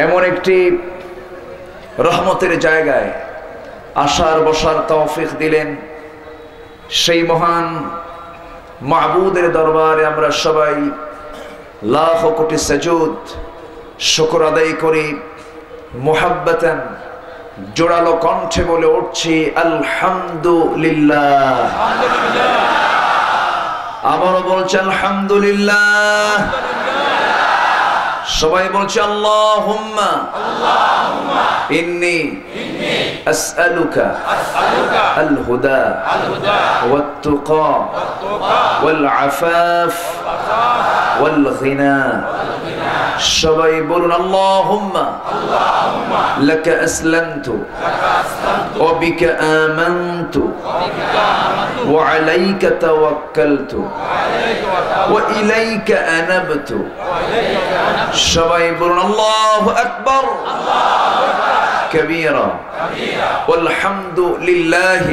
এমন একটি রহমতের জায়গায় আসার বসার তৌফিক দিলেন। সেই মহান মাবুদের দরবারে আমরা সবাই লাখ কোটি সাজুদ শুকর আদায় করি। মুহাব্বাতান জোড়ালো কণ্ঠে বলে উঠছি আলহামদুলিল্লাহ। আবারও বলছি আলহামদুলিল্লাহ। সবাই বলছে আল্লাহুম্মা ইন্নী আসআলুকা আল হুদা ওয়াত তুকা ওয়াল আফাফ ওয়াল গিনা। সবাই বলুন আল্লাহুম্মা লাকা আসলামতু ওয়া বিকা আমানতু ওয়া আলাইকা তাওয়াক্কালতু ওয়া ইলাইকা আনাবতু। সবাই বলুন আল্লাহু আকবার كبيرا والحمد لله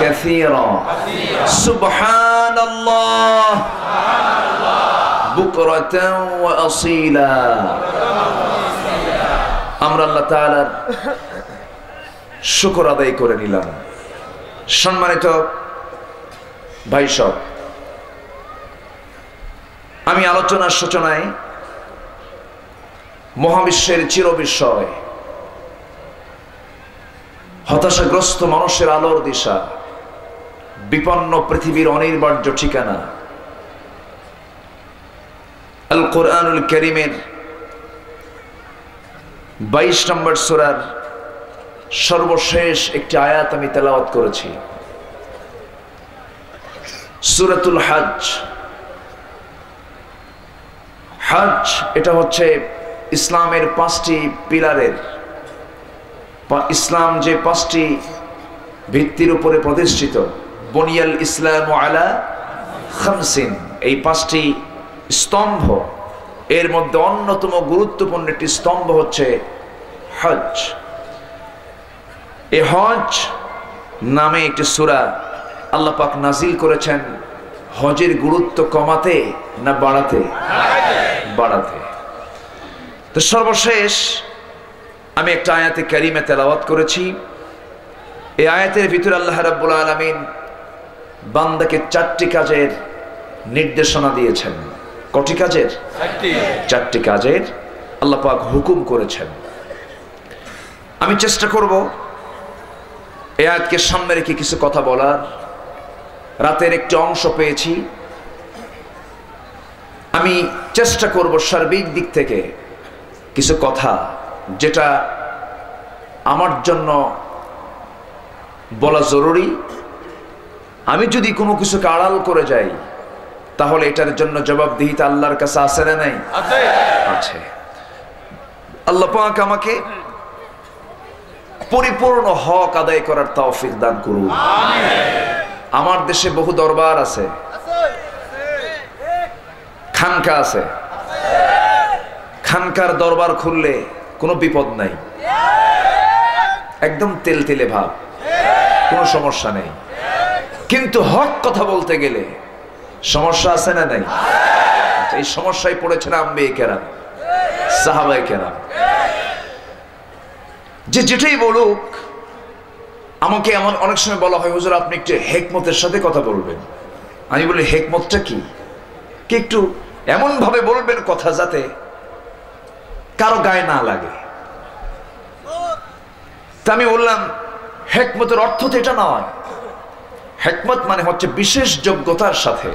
كثيرا سبحان الله بكرة وأصيلا। আমরা আল্লাহ তাআলার শুকর আদায় করে নিলাম। সম্মানিত ভাই সব, আমি আলোচনার সূচনায় মহাবিশ্বের চিরবিস্ময়, হতাশাগ্রস্ত মানুষের আলোর দিশা, বিপন্ন পৃথিবীর অনির্বার্য ঠিকানা আল কোরআনুল কারীমের 22 নম্বর সূরার সর্বশেষ একটি আয়াত আমি তেলাওয়াত করেছি। সূরাতুল হজ। হজ এটা হচ্ছে ইসলামের 5টি পিলারের, ইসলাম যে 5টি ভিত্তির উপরে প্রতিষ্ঠিত। বুনিয়াল ইসলামু আলা খামসিন, এই 5টি স্তম্ভ, এর মধ্যে অন্যতম গুরুত্বপূর্ণ একটি স্তম্ভ হচ্ছে হজ। এই হজ নামে একটি সূরা আল্লাহ পাক নাজিল করেছেন হজের গুরুত্ব কমাতে না বাড়াতে? বাড়াতে। তো সর্বশেষ আমি একটা আয়াতে কারিমা তেলাওয়াত করেছি। এই আয়াতের ভিতরে আল্লাহ রাব্বুল আলামিন বান্দাকে 4টি কাজের নির্দেশনা দিয়েছেন। কটি কাজের? 4টি কাজের আল্লাহ পাক হুকুম করেছেন। আমি চেষ্টা করব এই আয়াতকে সামনে রেখে কিছু কথা বলার। রাতের একটি অংশ পেয়েছি, আমি চেষ্টা করব সার্বিক দিক থেকে কিছু কথা যেটা আমার জন্য বলা জরুরি। আমি যদি কোনো কিছুকে আড়াল করে যাই তাহলে এটার জন্য জবাবদিহিতা আল্লাহর কাছে আছে না নাই? আছে। আল্লাহ পাক আমাকে পরিপূর্ণ হক আদায় করার তৌফিক দান করুন। আমার দেশে বহু দরবার আছে, খানকা আছে। খানকার দরবার খুললে কোনো বিপদ নাই, একদম তেলতেলে ভাব, কোনো সমস্যা নেই। কিন্তু হক কথা বলতে গেলে সমস্যা আছে না নাই? এই সমস্যায় পড়েছেন আম্বিয়ে কেরাম, সাহাবায়ে কেরাম। যে যেটাই বলুক, আমাকে এমন অনেক সময় বলা হয়, হুজুর আপনি একটু হিকমতের সাথে কথা বলবেন। আমি বলি হিকমতটা কি? কি একটু এমন ভাবে বলবেন কথা যাতে কারো গায়ে না লাগে। তা আমি বললাম হিকমতের অর্থ তো এটা নয়। হিকমত মানে হচ্ছে বিশেষ যোগ্যতার সাথে,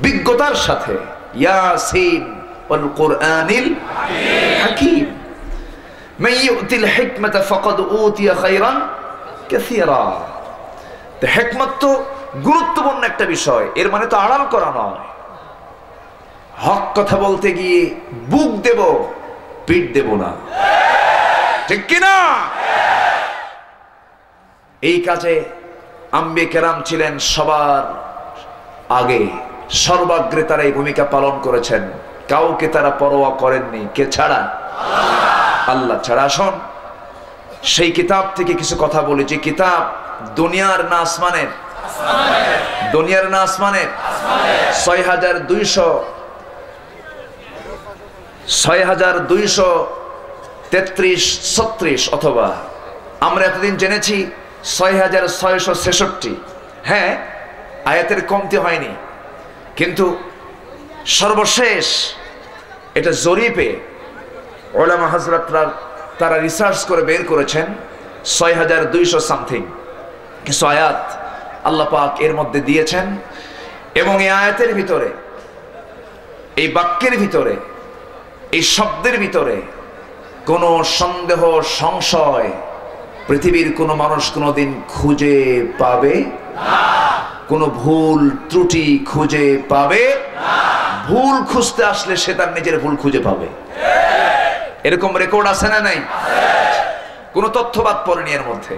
বিজ্ঞতার সাথে। ইয়াসিন ওয়াল কুরআনিল হাকীম মান ইউতিল হিকমাতা ফাকাদ উতিয়া খায়রান কাসীরা। তো হিকমত তো গুরুত্বপূর্ণ একটা বিষয়, এর মানে তো আড়াল করা নয়। হক কথা বলতে গিয়ে বুক দেব, পিঠ দেব না, ঠিক কিনা? এই কাজে আম্বিয়ে কেরাম ছিলেন সবার আগে, সর্বাগ্রে তারা এই ভূমিকা পালন করেছেন। কাউকে তারা পরোয়া করেননি। কে ছাড়া? আল্লাহ ছাড়া। আসুন সেই কিতাব থেকে কিছু কথা বলি, যে কিতাব দুনিয়ার না আসমানের? দুনিয়ার না আসমানের? 6200 6233-36 অথবা আমরা এতদিন জেনেছি 6666। হ্যাঁ, আয়াতের কমতি হয়নি, কিন্তু সর্বশেষ এটা জরিপে উলামা হযরতরা তারা রিসার্চ করে বের করেছেন 6200 সামথিং কিছু আয়াত আল্লাহ পাক এর মধ্যে দিয়েছেন। এবং এই আয়াতের ভিতরে, এই বাক্যের ভিতরে, এই শব্দের ভিতরে কোনো সন্দেহ সংশয় পৃথিবীর কোনো মানুষ কোনোদিন খুঁজে পাবে না। কোনো ভুল ত্রুটি খুঁজে পাবে না। ভুল খুঁজতে আসলে সে তার নিজের ভুল খুঁজে পাবে। এরকম রেকর্ড আছে না নাই? কোনো তথ্যবাদ পড়েনি এর মধ্যে।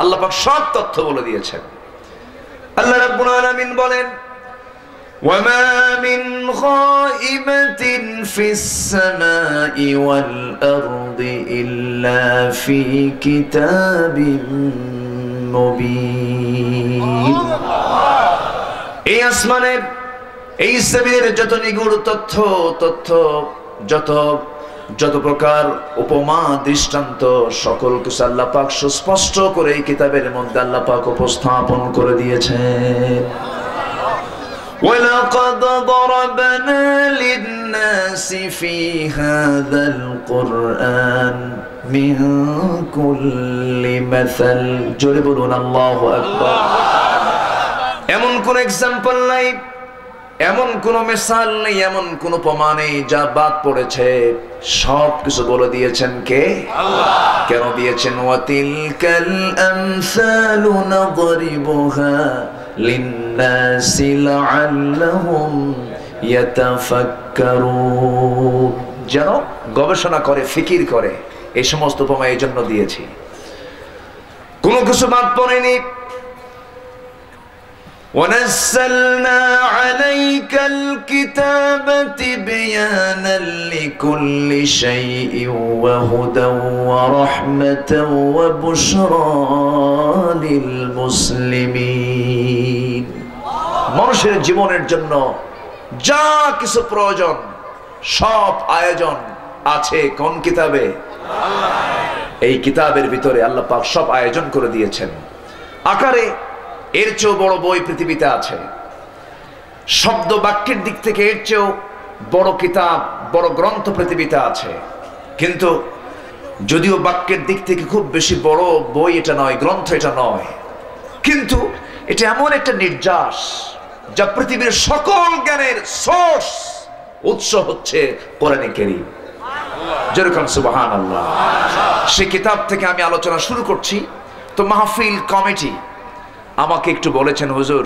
আল্লাহ পাক সব তথ্য বলে দিয়েছেন। আল্লাহ রাব্বুল আলামিন বলেন, وَمَا مِنْ غَائِبَةٍ فِي السَّمَاءِ وَالْأَرْضِ إِلَّا فِي كِتَابٍ مُبِينٍ। এই আসমানের, এই জমিনের যত নিগুড় তথ্য যত প্রকার উপমা দৃষ্টান্ত সকল কিছু আল্লাহ পাক সুস্পষ্ট করে এই কিতাবের মধ্যে আল্লাহ পাক উপস্থাপন করে দিয়েছেন। وَلَقَدْ ضَرَبْنَا لِلنَّاسِ فِي هَذَا الْقُرْآنِ مِنْ كُلِّ مَثَلٍ জোরে বলুন আল্লাহু আকবার। এমন কোন এক্সাম্পল নাই, এমন কোন মিসাল নেই, এমন কোন প্রমাণ নেই যা বাদ পড়েছে। সব কিছু বলে দিয়েছেন কে? আল্লাহ। কেন দিয়েছেন? ওয়াতিলকাল আমসালু নাদরিবুহা লিন্নাসি লাআল্লাহুম ইয়াতাফাক্কারুন, যেন গবেষণা করে, ফিকির করে। এই সমস্ত উপমা এই জন্য দিয়েছি, কোনো কিছু বাদ পড়েনি। وَنَزَّلْنَا عَلَيْكَ الْكِتَابَ تِبْيَانًا لِكُلِّ شَيْءٍ وَهُدًى وَرَحْمَةً وَبُشْرَى لِلْمُسْلِمِينَ। মানুষের জীবনের জন্য যা কিছু প্রয়োজন সব আয়োজন আছে কোন কিতাবে? এই কিতাবের ভিতরে আল্লাহ পাক সব আয়োজন করে দিয়েছেন। আকারে এর চেয়েও বড় বই পৃথিবীতে আছে, শব্দ বাক্যের দিক থেকে এর চেয়েও বড় কিতাব, বড় গ্রন্থ পৃথিবীতে আছে। কিন্তু যদিও বাক্যের দিক থেকে খুব বেশি বড় বই এটা নয়, গ্রন্থ এটা নয়, কিন্তু এটা এমন একটা নির্যাস যা পৃথিবীর সকল জ্ঞানের সোর্স, উৎস হচ্ছে কোরআনে কারীম। যেরকম সুবহানাল্লাহ। সেই কিতাব থেকে আমি আলোচনা শুরু করছি। তো মাহফিল কমিটি আমাকে একটু বলেছেন, হুজুর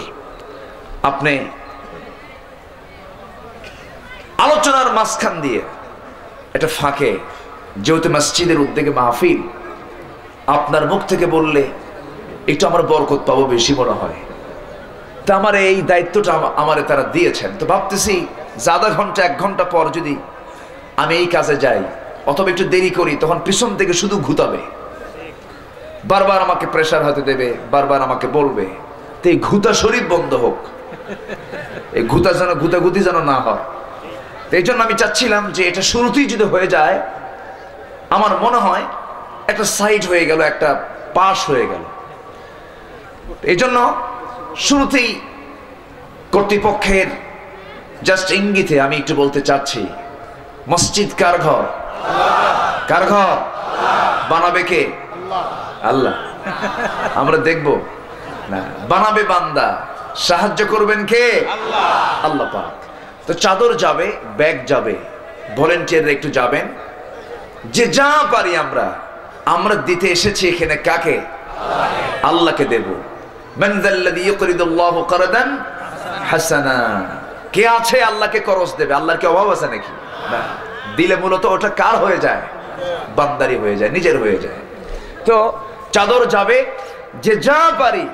আপনি আলোচনার মাঝখান দিয়ে এটা ফাঁকে, যেহেতু মসজিদের উদ্যোগে মাহফিল, আপনার মুখ থেকে বললে একটু আমার বরকত পাবো বেশি মনে হয়। তা আমার এই দায়িত্বটা আমারে তারা দিয়েছেন। তো ভাবতেছি যে আধা ঘন্টা 1 ঘন্টা পর যদি আমি এই কাজে যাই অথবা একটু দেরি করি, তখন পিছন থেকে শুধু ঘুতাবে, বারবার আমাকে প্রেসার হতে দেবে, বারবার আমাকে বলবে। তো এই ঘুতা শরীফ বন্ধ হোক, এই ঘুতাগুতি যেন না হয়। তো এই জন্য আমি চাচ্ছিলাম যে এটা শুরুতেই যদি হয়ে যায়, আমার মনে হয় একটা সাইড হয়ে গেল, একটা পাশ হয়ে গেল। এই জন্য শুরুতেই কর্তৃপক্ষের জাস্ট ইঙ্গিতে আমি একটু বলতে চাচ্ছি, মসজিদ কার ঘর? কার ঘর? বানাবে কে? আল্লাহ। আমরা দেখব না, বানাবে বান্দা, সাহায্য করবেন কে? আল্লাহ। আল্লাহ পাক। তো চাদর যাবে, ব্যাগ যাবে, ভলেন্টিয়াররা একটু যাবেন, যে যা পারি আমরা দিতে এসেছি এখানে কাকে? আল্লাহকে দেব। মান যাল্লাযী ইউকরিদুল্লাহু করদান হাসানা, কে আছে আল্লাহকে করজ দেবে? আল্লাহর কি অভাব আছে নাকি? না। দিলে মূলত ওটা কার হয়ে যায়? বান্দারি হয়ে যায়, নিজের হয়ে যায়। তো চাদর যাবে, যে যা পারি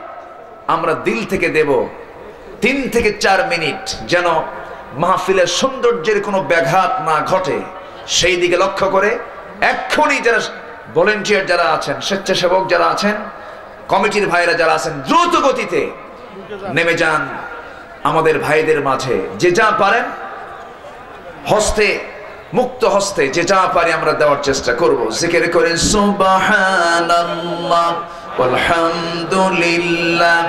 আমরা দিল থেকে দেব। 3 থেকে 4 মিনিট যেন মাহফিলের সৌন্দর্যের কোনো ব্যাঘাত না ঘটে, সেই দিকে লক্ষ্য করে এক্ষুনি যারা ভলেন্টিয়ার যারা আছেন, স্বেচ্ছাসেবক যারা আছেন, কমিটির ভাইরা যারা আছেন, দ্রুত গতিতে নেমে যান আমাদের ভাইদের মাঝে। যে যা পারেন হস্তে মুক্ত হস্তে যে যা পারি আমরা দেওয়ার চেষ্টা করব। জিকির করেন সুবহানাল্লাহ আলহামদুলিল্লাহ।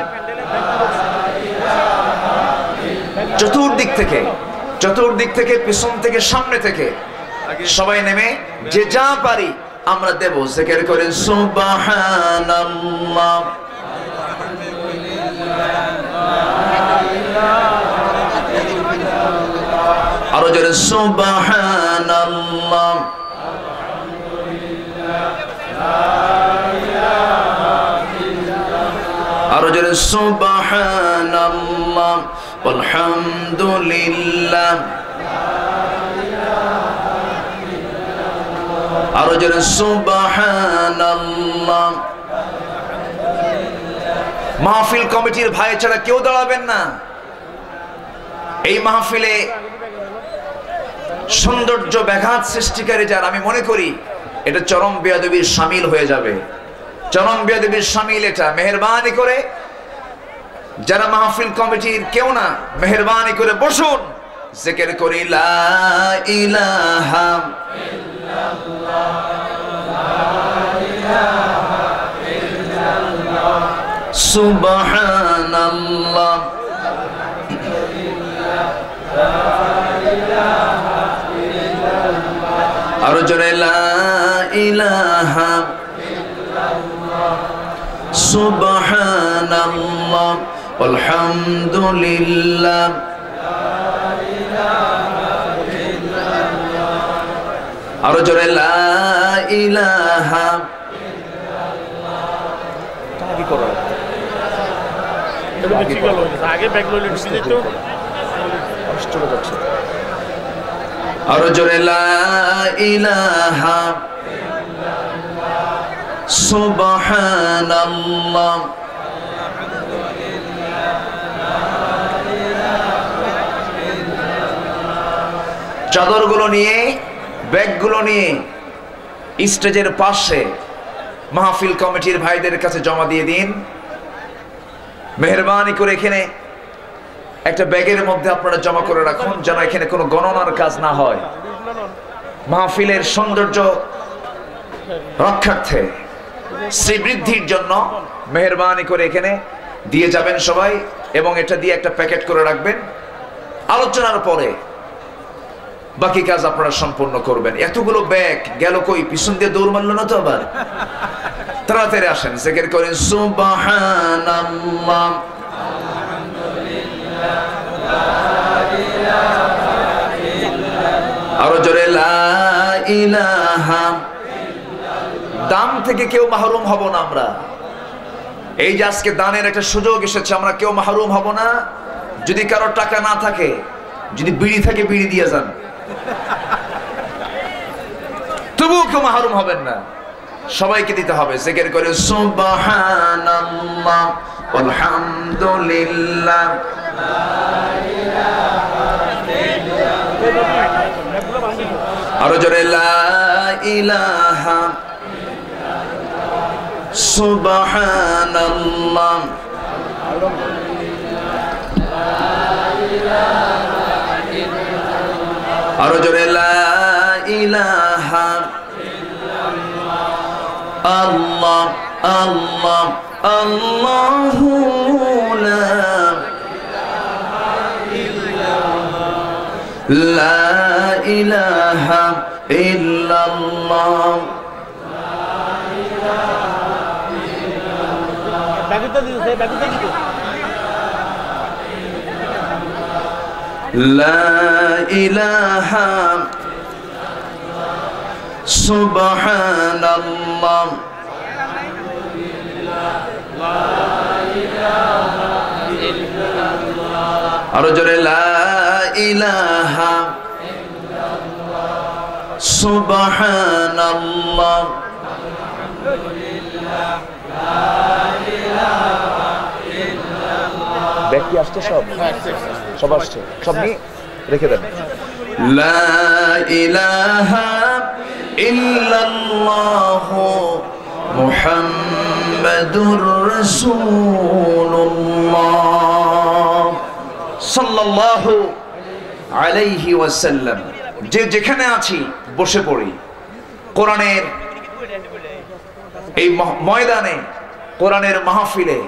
চতুর্দিক থেকে পিছন থেকে সামনে থেকে সবাই নেমে যে যা পারি আমরা দেব। জিকির করেন সুবহানাল্লাহ আরো জোরে সুবহানাল্লাহ। আরো জোরে সুবহানাল্লাহ আলহামদুলিল্লাহ। আরো জোরে সুবহানাল্লাহ। মাহফিল কমিটির ভাই ছাড়া কেউ দাঁড়াবেন না। এই মাহফিলে সৌন্দর্য ব্যাঘাত সৃষ্টিকারী যার, আমি মনে করি এটা চরম বেয়াদবির শামিল হয়ে যাবে। চরম বেয়াদবির শামিল এটা। মেহেরবানি করে যারা মাহফিল কমিটির কেউ না, মেহেরবানি করে বসুন, জিকির করি লা ইলাহা ইল্লাল্লাহ লা ইলাহা ইল্লাল্লাহ সুবহানাল্লাহ আরো জোরে লা ইলাহা ইল্লাল্লাহ সুবহানাল্লাহ আলহামদুলিল্লাহ। আরো জোরে লা ইলাহা আরো জোরে লা ইলাহা সুবহানাল্লাহ। চাদরগুলো নিয়ে, ব্যাগগুলো নিয়ে স্টেজের পাশে মাহফিল কমিটির ভাইদের কাছে জমা দিয়ে দিন। মেহেরবানি করে এখানে একটা ব্যাগের মধ্যে আপনারা জমা করে রাখুন, যেন এখানে কোনো গণনার কাজ না হয়। মাহফিলের সৌন্দর্য রক্ষার্থে, শ্রীবৃদ্ধির জন্য মেহেরবানি করে এখানে দিয়ে যাবেন সবাই, এবং এটা দিয়ে একটা প্যাকেট করে রাখবেন। আলোচনার পরে বাকি কাজ আপনারা সম্পূর্ণ করবেন। এতগুলো ব্যাগ গেল কই? পিছন দিয়ে দৌড় মারল না তো আবার? তাড়াতাড়ি আসেন, জিকির করেন সুবহানাল্লাহ আরো জোরে লা ইলাহা। দান থেকে কেউ মাহরুম হব না আমরা। এই যে আজকে দানের একটা সুযোগ এসেছে, আমরা কেউ মাহরুম হব না। যদি কারো টাকা না থাকে, যদি বিড়ি থাকে বিড়ি দিয়ে যান, তবুও কেউ মাহরুম হবেন না, সবাইকে দিতে হবে। জিকির করে সুবহানাল্লাহ আলহামদুলিল্লাহ আরো জোরে লা ইলাহা সুবহানাল্লাহ আরো জোরে লা ইলাহা আল্লাহ আল্লাহ আল্লাহু লা ইলাহা ইল্লাল্লাহ লা ইলাহা সুবহানাল্লাহ আরো জোরে লা ইলাহা সুবহানাল্লাহ ব্যক্তি আসছে, সব আসছে, সব নিয়ে রেখে দেন। লা ইলাহা ইল্লাল্লাহ মুহাম্মাদুর রাসূলুল্লাহ সাল্লাল্লাহু আলাইহি ওয়াসাল্লাম। যে যেখানে আছি বসে পড়ি কোরআনের এই ময়দানে, কোরআনের মাহফিলে,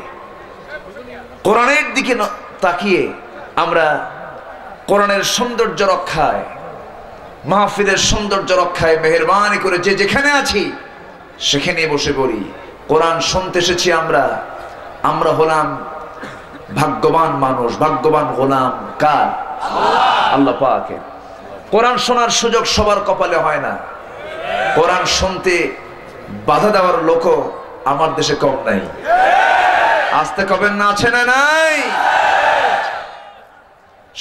কোরআনের দিকে তাকিয়ে আমরা কোরআনের সৌন্দর্য রক্ষায়, মাহফিলের সৌন্দর্য রক্ষায় মেহেরবানি করে যে যেখানে আছি সেখানে বসে পড়ি। কোরআন শুনতে এসেছি আমরা হলাম ভাগ্যবান মানুষ, ভাগ্যবান গোলাম কার? আল্লাহ পাকের। কোরআন শোনার সুযোগ সবার কপালে হয় না। কোরআন শুনতে বাধা দেওয়ার লোকও আমার দেশে কম নাই। আসতে কবেন না, আছে না নাই?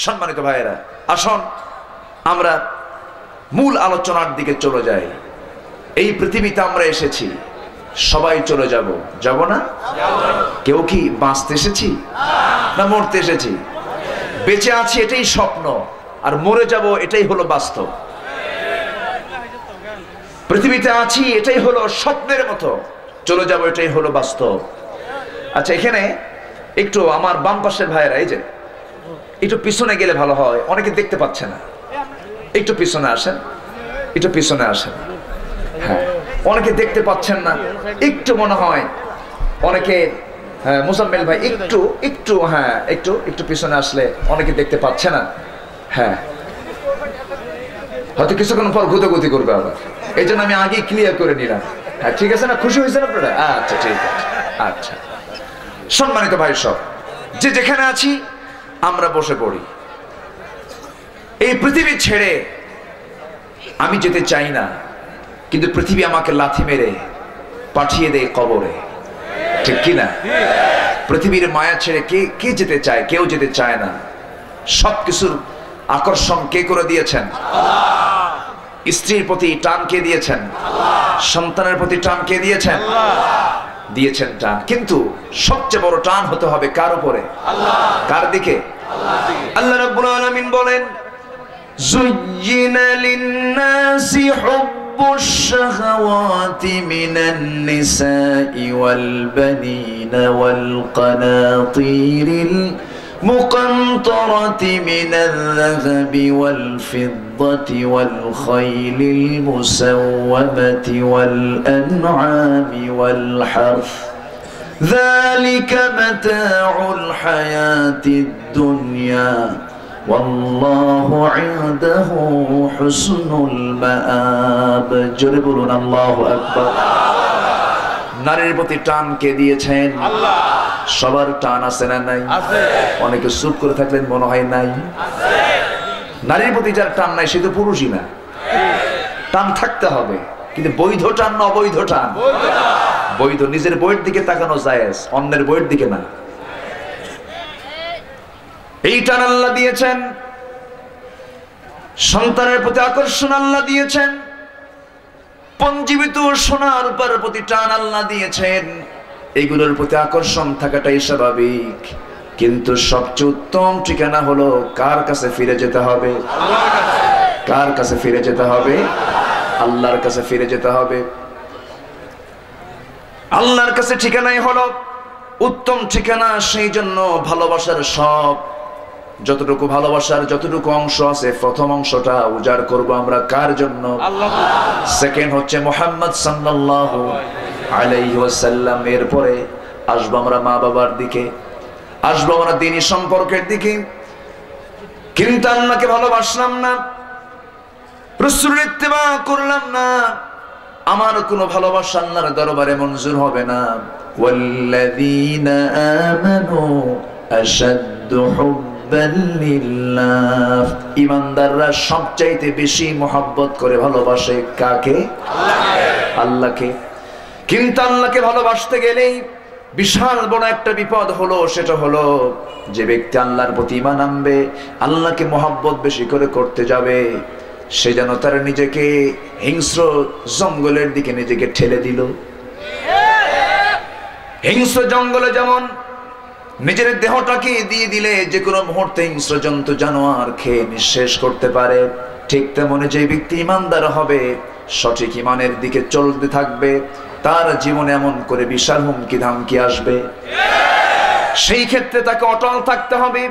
সম্মানিত ভাইয়েরা, আসুন আমরা মূল আলোচনার দিকে চলে যাই। এই পৃথিবীতে আমরা এসেছি, সবাই চলে যাব না? কেউ কি বাঁচতে এসেছি না মরতে এসেছি? বেঁচে আছি এটাই স্বপ্ন, আর মরে যাব এটাই হলো বাস্তব। পৃথিবীতে আছি এটাই হলো স্বপ্নের মতো, চলে যাব এটাই হলো বাস্তব। আচ্ছা, এখানে একটু আমার বাম পাশের ভাইয়েরা, এই যে একটু পিছনে গেলে ভালো হয়, অনেকে দেখতে পাচ্ছে না। একটু পিছনে আসেন, একটু পিছনে আসেন। হ্যাঁ, অনেকে দেখতে পাচ্ছেন না, একটু মনে হয় অনেকে। হ্যাঁ মুজাম্মেল ভাই, একটু হ্যাঁ একটু পিছনে আসলে অনেকে দেখতে পাচ্ছে না। হ্যাঁ, হয়তো কিছুক্ষণ পর গুতগুতি করবে আবার, এই জন্য আমি আগেই ক্লিয়ার করে নিলাম। হ্যাঁ ঠিক আছে না? খুশি হয়েছেন আপনারা? আচ্ছা ঠিক আছে। আচ্ছা, সম্মানিত ভাই সব, যে যেখানে আছি আমরা বসে পড়ি। এই পৃথিবী ছেড়ে আমি যেতে চাই না, কিন্তু পৃথিবী আমাকে লাথি মেরে পাঠিয়ে দেয় কবরে, ঠিক কিনা? পৃথিবীর মায়া ছেড়ে কে যেতে চায়? কেউ যেতে চায় না। সবকিছুর আকর্ষণ কে করে দিয়েছেন? স্ত্রীর প্রতি টান কে দিয়েছেন? সন্তানের প্রতি টান কে দিয়েছেন? দিয়েছেন টান, কিন্তু সবচেয়ে বড় টান হতে হবে কার উপরে? কার দিকে? আল্লাহ রাব্বুল আলামিন বলেন, যুয়্যিনা লিন-নাসি হুব্বুশ শাহাওয়াতি মিনান নিসাই ওয়াল বানিনা ওয়াল কানাতিরিল মুকানতারাতি মিনাল যাহাবি ওয়াল ফিদ্দাতি ওয়াল খাইলিল মুসাওওয়ামাতি ওয়াল আন'আমি ওয়াল হারথ যালিকা মাতাউল হায়াতিদ দুনিয়া ওয়াল্লাহু ইনদাহু হুসনুল মাআব। জোরে বলুন আল্লাহু আকবার। নারীর প্রতি টান কে দিয়েছেন? আল্লাহ। সবার টান আছে না নাই? আছে। অনেকে চুপ করে থাকলেন, মনে হয় নাই। আছে। নারীর প্রতি যার টান নাই সে তো পুরুষই না। টান থাকতে হবে, কিন্তু বৈধ টান না অবৈধ টান? বৈধ। নিজের বইয়ের দিকে তাকানো জায়েজ, অন্যের বইয়ের দিকে না। এই টান আল্লাহ দিয়েছেন। সন্তানের প্রতি আকর্ষণ আল্লাহ দিয়েছেন। পঞ্জীবিত সোনার উপর প্রতি টান আল্লাহ দিয়েছেন। এইগুলোর প্রতি আকর্ষণ থাকাটাই স্বাভাবিক, কিন্তু সবচেয়ে উত্তম ঠিকানা হলো কার কাছে ফিরে যেতে হবে? কার কাছে ফিরে যেতে হবে? আল্লাহর কাছে ফিরে যেতে হবে। আল্লাহর কাছে ঠিকানাই হলো উত্তম ঠিকানা। সেই জন্য ভালোবাসার সব যতটুকু ভালোবাসার যতটুকু অংশ আছে, প্রথম অংশটা উজাড় করব আমরা কার জন্য? আল্লাহ। সেকেন্ড হচ্ছে মুহাম্মদ সাল্লাল্লাহু আলাইহি ওয়াসাল্লাম। এরপরে আসবো আমরা মা বাবার দিকে, আসবো আমরা দ্বীনি সম্পর্কের দিকে। কিন্তু আল্লাহকে ভালোবাসলাম না, রাসূলের ইত্তেবা করলাম না, আমার কোনো ভালোবাসা আল্লাহর দরবারে মঞ্জুর হবে না। ওয়াল্লাযীনা আমানু আশাদ্দু হুব্বান লিল্লাহ। ঈমানদাররা সবচাইতে বেশি মহব্বত করে ভালোবাসে কাকে? আল্লাহকে। আল্লাহকে। কিন্তু আল্লাহকে ভালোবাসতে গেলেই বিশাল বড় একটা বিপদ হলো, সেটা হলো যে ব্যক্তি আল্লাহর প্রতি ঈমান আনবে, আল্লাহকে মহব্বত বেশি করে করতে যাবে, সে যেন তার নিজেকে হিংস্র জঙ্গলের দিকে নিজেকে ঠেলে দিল। হিংস্র জঙ্গলে যেমন নিজের দেহটাকে দিয়ে দিলে যে কোনো মুহূর্তে হিংস্র জন্তু জানোয়ার খেয়ে নিঃশেষ করতে পারে, ঠিক তেমনি যে ব্যক্তি ঈমানদার হবে, সঠিক ঈমানের দিকে চলতে থাকবে, তার জীবনে এমন করে বিশাল হুমকি ধামকি আসবে, সেই ক্ষেত্রে তাকে অটল থাকতে হবে।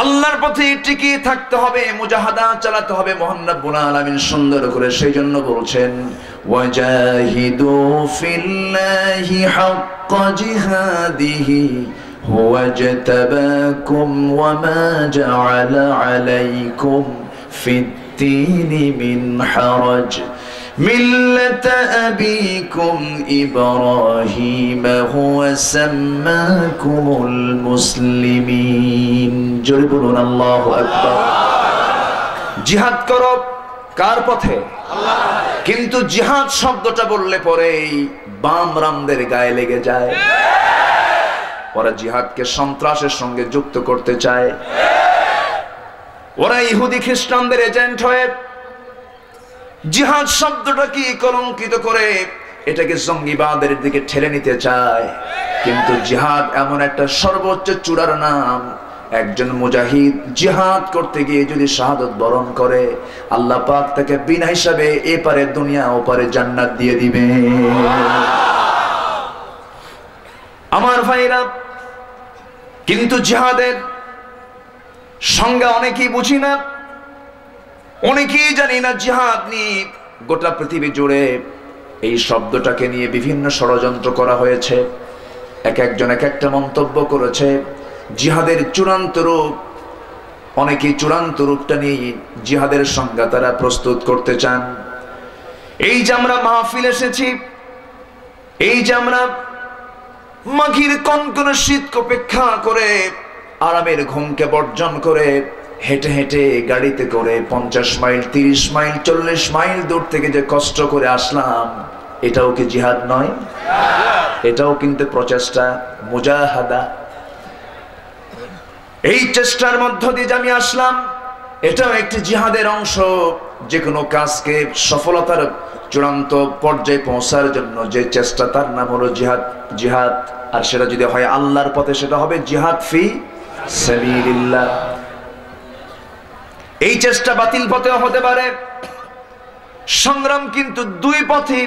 আল্লাহর পথে টিকে থাকতে হবে, মুজাহাদা চালাতে হবে। মহান রব্বুল আলামিন সুন্দর করে সেই জন্য বলছেন ওয়াজাহিদু ফিল্লাহি হাক্কা জিহাদিহি হুয়া জাতাবাকুম ওয়া মা জাআলা আলাইকুম ফিদ-দীনি মিন হারাজ মিল্লাতা আবিকুম ইব্রাহিম হুয়া সাম্মাকুমুল মুসলিমিন। জোরে বলুন আল্লাহু আকবার। জিহাদ করো কার পথে? আল্লাহর। কিন্তু জিহাদ শব্দটা বললে পরেই বাম রামদের গায়ে লেগে যায়, ওরা জিহাদকে সন্ত্রাসের সঙ্গে যুক্ত করতে চায়। ওরা ইহুদি খ্রিস্টানদের এজেন্ট হয়ে জিহাদ শব্দটাকে কলঙ্কিত করে এটাকে জঙ্গিবাদের দিকে ঠেলে নিতে চায়। কিন্তু জিহাদ এমন একটা সর্বোচ্চ চূড়ার নাম, একজন মুজাহিদ জিহাদ করতে গিয়ে যদি শাহাদত বরণ করে, আল্লাহ পাক তাকে বিনা হিসাবে এপারে দুনিয়া ওপারে জান্নাত দিয়ে দিবে। আমার ভাইরা, কিন্তু জিহাদের সংজ্ঞা অনেকেই বুঝি না, অনেকেই জানি না জিহাদ নিয়ে। গোটা পৃথিবী জুড়ে এই শব্দটাকে নিয়ে বিভিন্ন ষড়যন্ত্র করা হয়েছে, এক একজন এক একটা মন্তব্য করেছে। জিহাদের চূড়ান্ত রূপ, অনেকেই চূড়ান্ত রূপটা নিয়ে জিহাদের সংজ্ঞা তারা প্রস্তুত করতে চান। এই যে আমরা মাহফিল এসেছি, এই যে আমরা মাঘের কনকনে শীতকে উপেক্ষা করে আরামের ঘুমকে বর্জন করে হেঁটে হেঁটে গাড়িতে করে 50 মাইল 30 মাইল 40 মাইল দূর থেকে যে কষ্ট করে আসলাম, এটাও কি জিহাদ নয়? এটাও কিন্তু প্রচেষ্টা, মুজাহাদা। এই চেষ্টার মধ্য দিয়ে আমি আসলাম, এটাও একটি জিহাদের অংশ। যে কোনো কাজকে সফলতার চূড়ান্ত পর্যায়ে পৌঁছার জন্য যে চেষ্টা, তার নাম হলো জিহাদ। জিহাদ, আর সেটা যদি হয় আল্লাহর পথে, সেটা হবে জিহাদ ফি সাবিলিল্লাহ। এই চেষ্টা বাতিল পথেও হতে পারে। সংগ্রাম কিন্তু দুই পথে,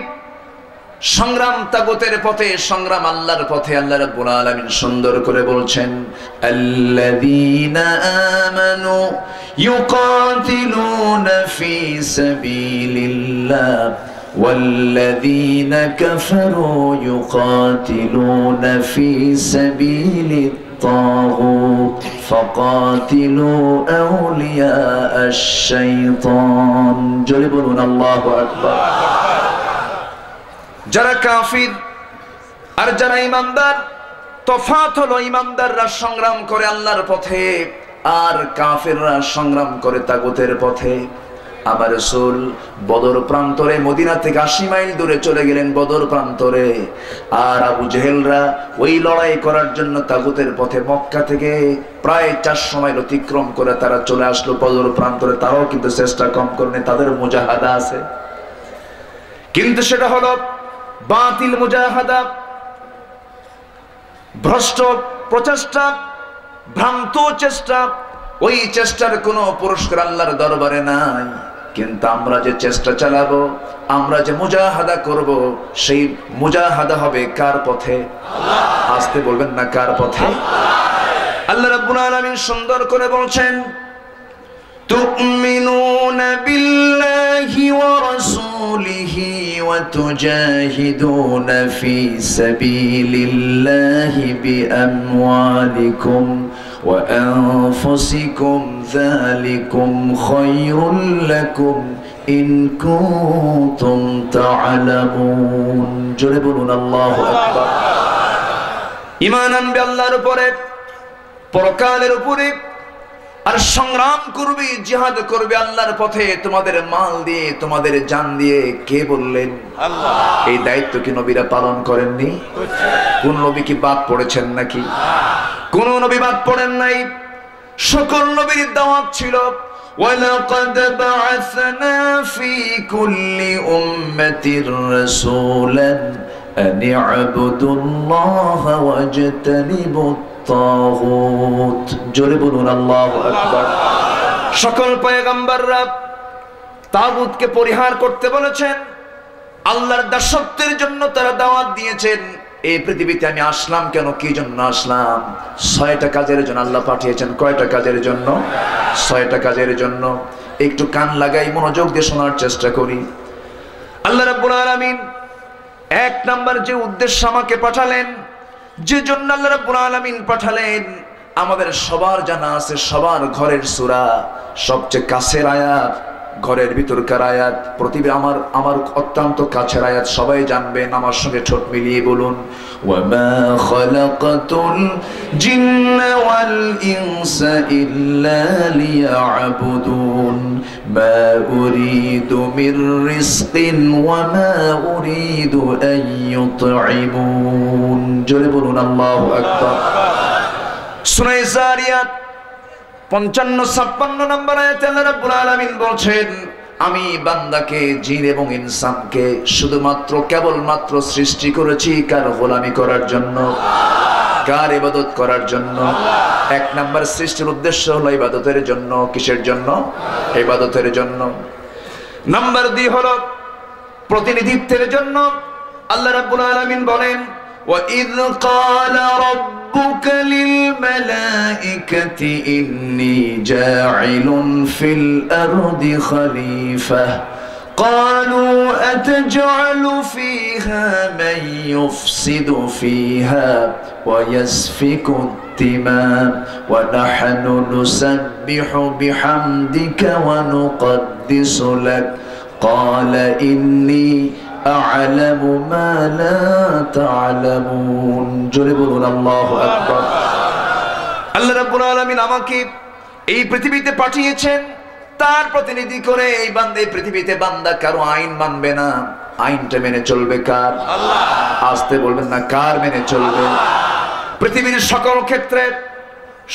সংগ্রাম তাগুতের পথে, সংগ্রাম আল্লাহর পথে। আল্লাহ রাব্বুল আলামিন সুন্দর করে বলছেন আল্লাযীনা আমানু ইউকাতিলুনা ফি সাবিলিল্লাহ ওয়াল্লাযীনা কাফারু ইউকাতিলুনা ফি সাবিলিত তাগুত ফাকাতিলু আউলিয়া আশ-শাইতান। জোরে বলুন আল্লাহু আকবার। যারা কাফির আর যারা ইমানদার, তফাৎ হলো ইমানদাররা সংগ্রাম করে আল্লাহর পথে, আর কাফিররা সংগ্রাম করে তাগুতের পথে। আমার রাসূল বদর প্রান্তরে, মদিনা থেকে 80 মাইল দূরে চলে গেলেন বদর প্রান্তরে। আর আবু জেহেলরা ওই লড়াই করার জন্য তাগুতের পথে মক্কা থেকে প্রায় 400 মাইল অতিক্রম করে তারা চলে আসলো বদর প্রান্তরে। তারাও কিন্তু চেষ্টা কম করেনি, তাদের মুজাহাদা আছে, কিন্তু সেটা হলো বাতিল মুজাহাদা, ভ্রষ্ট প্রচেষ্টা, ভ্রান্ত চেষ্টা। ওই চেষ্টার কোনো পুরস্কার আল্লাহর দরবারে নাই। কিন্তু আমরা যে চেষ্টা চালাবো, আমরা যে মুজাহাদা করব, সেই মুজাহাদা হবে কার পথে? আল্লাহ। আসতে বলবেন না, কার পথে? আল্লাহ রাব্বুল আলামিন সুন্দর করে বলছেন তুমিনুনা বিল্লাহি ওয়া রাসূলিহি ওয়া তুজাহিদুনা ফি সাবিলিল্লাহি বিআমওয়ালিকুম ওয়া আনফুসিকুম যালিকুম খায়রুল লাকুম ইন কুনতুম তা'লামুন। জোরে বলুন আল্লাহু আকবার। ঈমান আনবে আল্লাহর উপরে, পরকালের উপরে, আর সংগ্রাম করবে, জিহাদ করবে আল্লাহর পথে। তোমাদের মাল দিয়ে, তোমাদের জান দিয়ে। কে বললেন? আল্লাহ। এই দায়িত্ব কি নবীরা পালন করেননি? কোন নবী কি বাদ পড়েছেন নাকি? কোন নবী বাদ পড়েন নাই। সকল নবীর দাওয়াত ছিল ওয়ালাকাদ বা'আসনা ফি কুল্লি উম্মাতির রাসূলান আন ই'বুদুল্লাহা ওয়াজতানিবুত তাগুত। জোরে বলুন আল্লাহু আকবার। সকল পয়গম্বররা তাগুতকে পরিহার করতে বলেছেন, আল্লাহর দাসত্বের জন্য তারা দাওয়াত দিয়েছেন। এই পৃথিবীতে আমি আসলাম কেন, কি জন্য আসলাম? 6টা কাজের জন্য আল্লাহ পাঠিয়েছেন। কয়টা কাজের জন্য? 6টা কাজের জন্য। একটু কান লাগাই মনোযোগ দিয়ে শোনার চেষ্টা করি। আল্লাহ রাব্বুল আলামিন 1 নাম্বার যে উদ্দেশ্য আমাকে পাঠালেন, যে জন্য আল্লাহ রাব্বুল আলামিন পাঠালেন, আমাদের সবার জানা আছে, সবার ঘরের সূরা, সবচেয়ে কাছের আয়াত, ঘরের ভিতরকার আয়াত, আমার অত্যন্ত কাছের আয়াত, সবাই জানবেন। আমার সঙ্গে ঠোঁট মিলিয়ে বলুন, ওয়ামা খালাকাতুল জিন্না ওয়াল ইনসা ইল্লা লিয়াবুদুন মা উরিদু মির রিজকিন ওয়া মা উরিদু আন ইউতঈমুন। জোরে বলুন আল্লাহু আকবার। সূরা যারিয়াত 55-56 নম্বর আয়াতে আল্লাহ রাব্বুল আলামিন বলছেন, আমি বান্দাকে, জিন এবং ইনসানকে শুধুমাত্র কেবলমাত্র সৃষ্টি করেছি কার গোলামি করার জন্য, কার ইবাদত করার জন্য। 1 নাম্বার সৃষ্টির উদ্দেশ্য হলো ইবাদতের জন্য। কিসের জন্য? ইবাদতের জন্য। নাম্বার 2 হলো প্রতিনিধিত্বের জন্য। আল্লাহ রাব্বুল আলামিন বলেন, وَإِذْ قَالَ رَبُّكَ لِلْمَلَائِكَةِ إِنِّي جَاعِلٌ فِي الْأَرْضِ خَلِيفَةً قَالُوا أَتَجْعَلُ فِيهَا مَن يُفْسِدُ فِيهَا وَيَسْفِكُ الدِّمَاءَ وَنَحْنُ نُسَبِّحُ بِحَمْدِكَ وَنُقَدِّسُ لَكَ قَالَ إِنِّي أعلم ما لا تعلمون। জোরে বলুন আল্লাহু আকবার। আল্লাহ রাব্বুল আলামিন আমাকে এই পৃথিবীতে পাঠিয়েছেন তার প্রতিনিধি করে। এই পৃথিবীতে বান্দা কারো আইন মানবে না। আইনটা মেনে চলবে কার? আল্লাহ। আসতে বলবেন না, কার মেনে চলবে? পৃথিবীর সকল ক্ষেত্রে,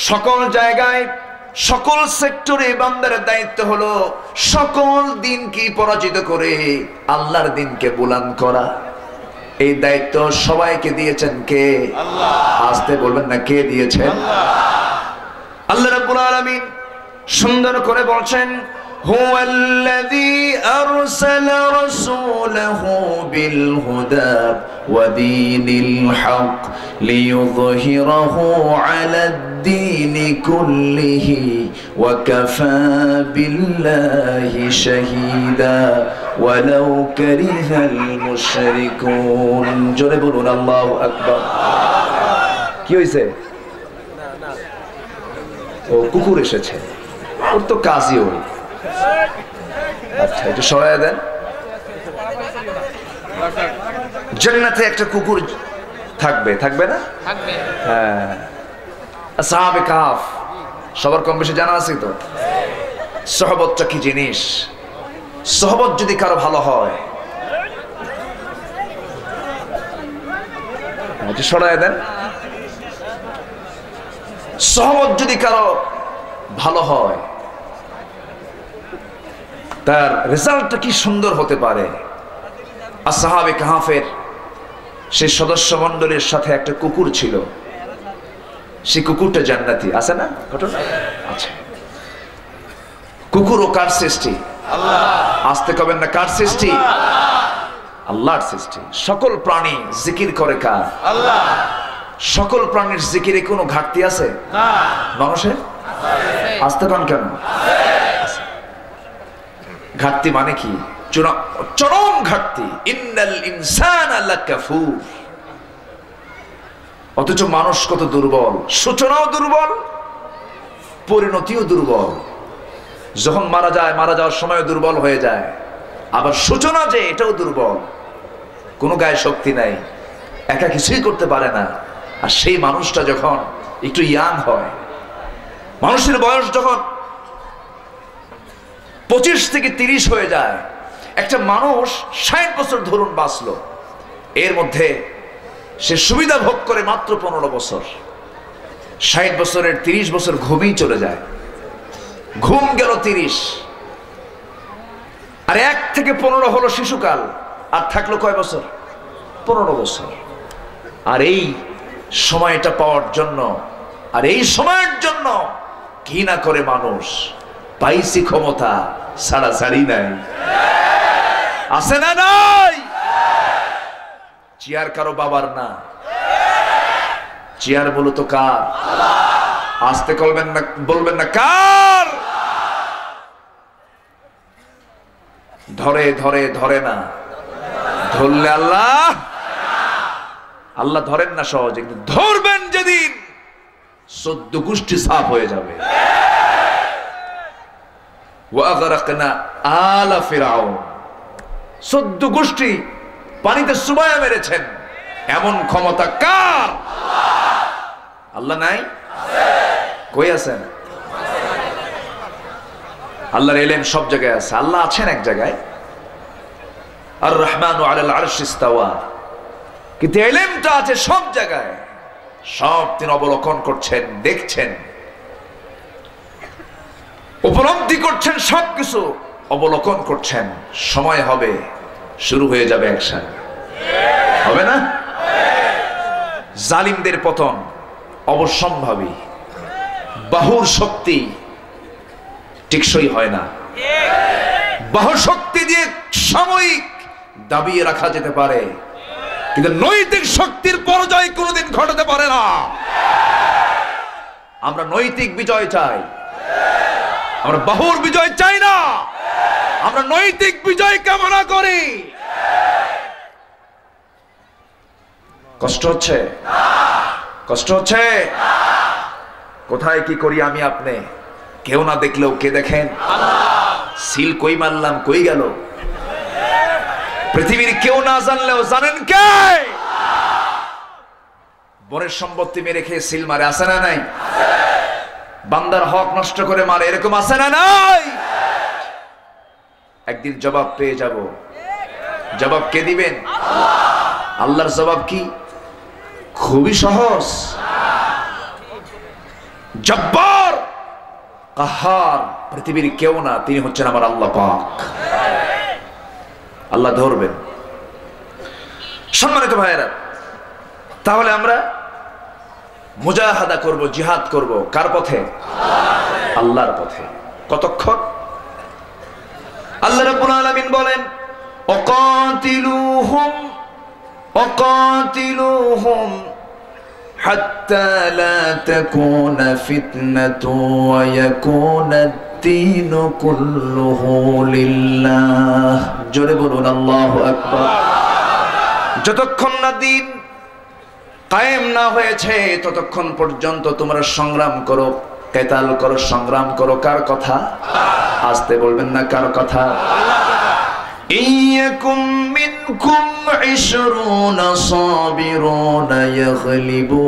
সকল জায়গায়, সকল সেক্টরে বান্দার দায়িত্ব হলো সকল দিনকে পরাজিত করে আল্লাহর দিনকে বুলন্দ করা। এই দায়িত্ব সবাইকে দিয়েছেন কে? আল্লাহ। আসতে বলবেন না, কে দিয়েছেন? আল্লাহ রাব্বুল আলামিন সুন্দর করে বলছেন, হুয়াল্লাযী আরসালা রাসূলাহু বিল হুদা ওয়া দীনিল হক লিইয়ুযহিরাহু আলাদ দীনি কুল্লিহি ওয়া কাফা বিল্লাহি শাহীদা ওয়ালাউ কারিহাল মুশরিকুন। জোরে বলুন আল্লাহু আকবার। কি হইছে? ও কুকুর এসেছে, ওর তো কাজই ওই। আচ্ছা, একটু সরাইয়া দেন। জান্নাতে একটা কুকুর থাকবে, থাকবে না? থাকবে। হ্যাঁ, আসহাবে কাহফ সবার কম বেশি জানা আছে তো। সহবতটা কি জিনিস? সহবত যদি কারো ভালো হয়, একটু সরাইয়া দেন। সহবত যদি কারো ভালো হয়, তার রেজাল্টটা কি সুন্দর হতে পারে। আসহাবে কাহফের সেই সদস্য মণ্ডলীর সাথে একটা কুকুর ছিল, সেই কুকুরটা জান্নাতি। আছে না ঘটনা? আচ্ছা, কুকুর ও কার সৃষ্টি? আল্লাহ। আসতে কবেন না, কার সৃষ্টি? আল্লাহর সৃষ্টি। সকল প্রাণী জিকির করে কার? আল্লাহ। সকল প্রাণীর জিকিরে কোনো ঘাটতি আছে না? মানুষের আসতে কন কেন? ঘাটতি মানে কি? চরম ঘাটতি। ইন্নাল ইনসানা লাকাফুর। অথচ মানুষ কত দুর্বল, সূচনাও দুর্বল, পরিণতিও দুর্বল। যখন মারা যায়, মারা যাওয়ার সময় দুর্বল হয়ে যায়। আবার সূচনা যে, এটাও দুর্বল, কোনো গায়ে শক্তি নাই, একা কিছুই করতে পারে না। আর সেই মানুষটা যখন একটু ইয়াং হয়, মানুষের বয়স যখন 25 থেকে 30 হয়ে যায়, একটা মানুষ 60 বছর ধরুন বাঁচলো, এর মধ্যে সে সুবিধা ভোগ করে মাত্র 15 বছর। 60 বছরের 30 বছর ঘুমই চলে যায়। ঘুম গেল 30, আর 1 থেকে 15 হলো শিশুকাল, আর থাকলো কয় বছর? 15 বছর। আর এই সময়টা পাওয়ার জন্য, আর এই সময়ের জন্য কি না করে মানুষ। পাইছি ক্ষমতা, ছাড়াছাড়ি নাই। আছে না নাই? চেয়ার কারো বাবার না, চেয়ার মূলত কার? আস্তে বলবেন না কার? ধরে ধরে ধরে না, ধরলে আল্লাহ আল্লাহ ধরেন না সহজে, কিন্তু ধরবেন যেদিন 14 গোষ্ঠী সাফ হয়ে যাবে। ওয়াগরাকনা আলা ফিরাউন, 14 গোষ্ঠী পানিতে চুবায়া মেরেছেন। এমন ক্ষমতা কার? আল্লাহ নাই? কই আছেন? আল্লাহর ইলম সব জায়গায় আছে। আল্লাহ আছেন এক জায়গায়, আর রহমানু আলাল আরশি ইস্তাওয়া, কিন্তু ইলমটা আছে সব জায়গায়। সব তিনি অবলোকন করছেন, দেখছেন, উপলব্ধি করছেন, সবকিছু অবলোকন করছেন। সময় হবে, শুরু হয়ে যাবে একসাথে, হবে না? জালিমদের পতন অবশ্যম্ভাবী। বাহুর শক্তি টেকসই হয় না। বাহু শক্তি দিয়ে সাময়িক দাবিয়ে রাখা যেতে পারে, কিন্তু নৈতিক শক্তির পরাজয় কোনোদিন ঘটাতে পারে না। আমরা নৈতিক বিজয় চাই, আমরা বাহুর বিজয় চাই না। আমরা নৈতিক বিজয় কামনা করি। কষ্ট হচ্ছে? কষ্ট হচ্ছে? কোথায় কি করি আমি আপনি? কেউ না দেখলেও কে দেখেন? সিল কই মারলাম, কই গেল? পৃথিবীর কেউ না জানলেও জানেন কে? বনের সম্পত্তি মেরে খেয়ে সিল মারে, আছে না নাই? বান্দার হক নষ্ট করে মারে, এরকম আছে না নাই? একদিন জবাব পেয়ে যাব। জবাব কে দিবেন? আল্লাহর জবাব কি? খুবই সহজ। জব্বার, কাহার, পৃথিবীর কেউ না, তিনি হচ্ছেন আমার আল্লাহ পাক। আল্লাহ ধরবেন। সম্মানিত ভাইয়েরা, তাহলে আমরা মুজাহাদা করব, জিহাদ করব কার পথে? আল্লাহর পথে। কতক্ষণ? আল্লাহ রাব্বুল আলামিন বলেন, অকাতিলুহুম হাত্তা লা তাকুনা ফিতনাতুন ওয়া ইয়াকুনা আদ-দীনু কুল্লুহু লিল্লাহ। জোরে বলুন আল্লাহু আকবার। যতক্ষণ না দিন কায়েম না হয়েছে ততক্ষণ পর্যন্ত তোমরা সংগ্রাম করো, কেতাল করো, সংগ্রাম করো। কার কথা? আস্তে বলবেন না কার কথা? ইয়াকুম মিনকুম 20 সাবিরুনা ইয়াগলিবু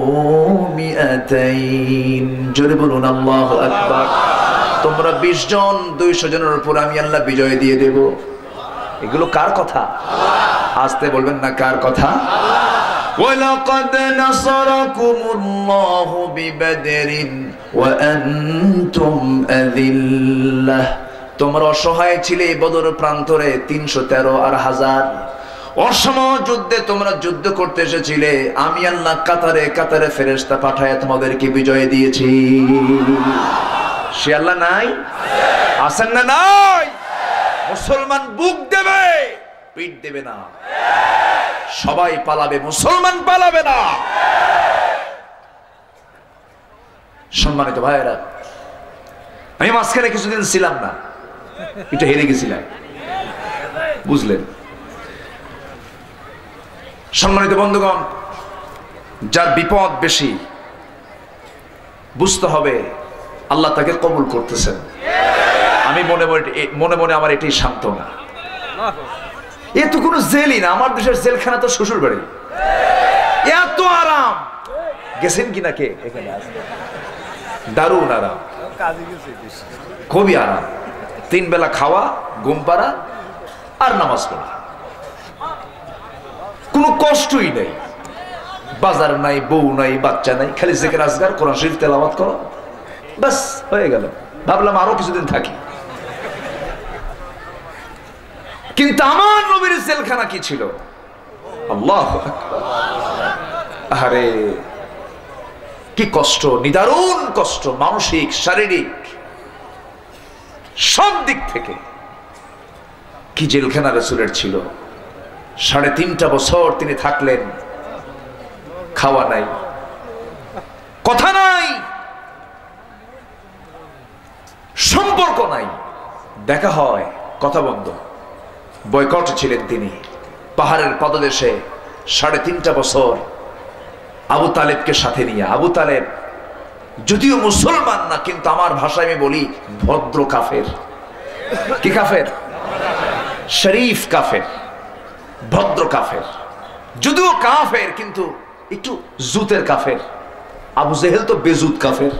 মিআতাইন। জোরে বলুন আল্লাহু আকবার। তোমরা 20 জন 200 জনের উপর আমি আল্লাহ বিজয় দিয়ে দেব। এগুলো কার কথা? আস্তে বলবেন না কার কথা? وَلَقَدْ نَصَرَكُمُ اللَّهُ بِبَدْرٍ وَأَنْتُمْ أَذِلَّةٌ। তোমরা অসহায় ছিলে বদর প্রান্তরে, 313 আর 1000 অসম যুদ্ধে তোমরা যুদ্ধ করতে এসেছিলে। আমি আল্লাহ কাতারে কাতারে ফেরেশতা পাঠায় তোমাদেরকে বিজয় দিয়েছি। সে আল্লাহ নাই? আছেন না নাই? মুসলমান বুক দেবে, পিঠ দেবে না। সবাই পালাবে, মুসলমান পালাবে না। সম্মানিত ভাইয়েরা, আমি মাঝখানে কিছুদিন ছিলাম না, এটা হেরে গেছিলাম, বুঝলেন? সম্মানিত বন্ধুগণ, যার বিপদ বেশি বুঝতে হবে আল্লাহ তাকে কবুল করতেছেন। আমি মনে মনে আমার এটাই সান্ত্বনা। এ তো কোনো জেলই না, আমার দেশের জেলখানা তো শ্বশুর বাড়ি। এত আরাম গেছেন কিনা কে? এখানে দারুণ আরাম, খুবই আরাম। 3 বেলা খাওয়া, ঘুম পাড়া আর নামাজ পড়া, কোনো কষ্টই নেই। বাজার নাই, বউ নাই, বাচ্চা নাই, খালি জিকির আজকার, কোরআন শরীফ তেলাওয়াত করো, বাস হয়ে গেল। ভাবলাম আরো কিছুদিন থাকি। কিন্তু আমার নবীর জেলখানা কি ছিল? আল্লাহু আকবার। আরে কি কষ্ট, নিদারুণ কষ্ট, মানসিক, শারীরিক, সব দিক থেকে। কি জেলখানা রাসূলের ছিল। 3.5 বছর তিনি থাকলেন, খাওয়া নাই, কথা নাই, সম্পর্ক নাই, দেখা হয় কথা বন্ধ। বয়কট ছিলেন তিনি পাহাড়ের পদদেশে 3.5 বছর আবু তালেবকে সাথে নিয়ে। আবু তালেব যদিও মুসলমান না, কিন্তু আমার ভাষায় আমি বলি ভদ্র কাফের। কি কাফের? শরীফ কাফের, ভদ্র কাফের। যদিও কাফের কিন্তু একটু জুতের কাফের। আবু জেহেল তো বেজুত কাফের,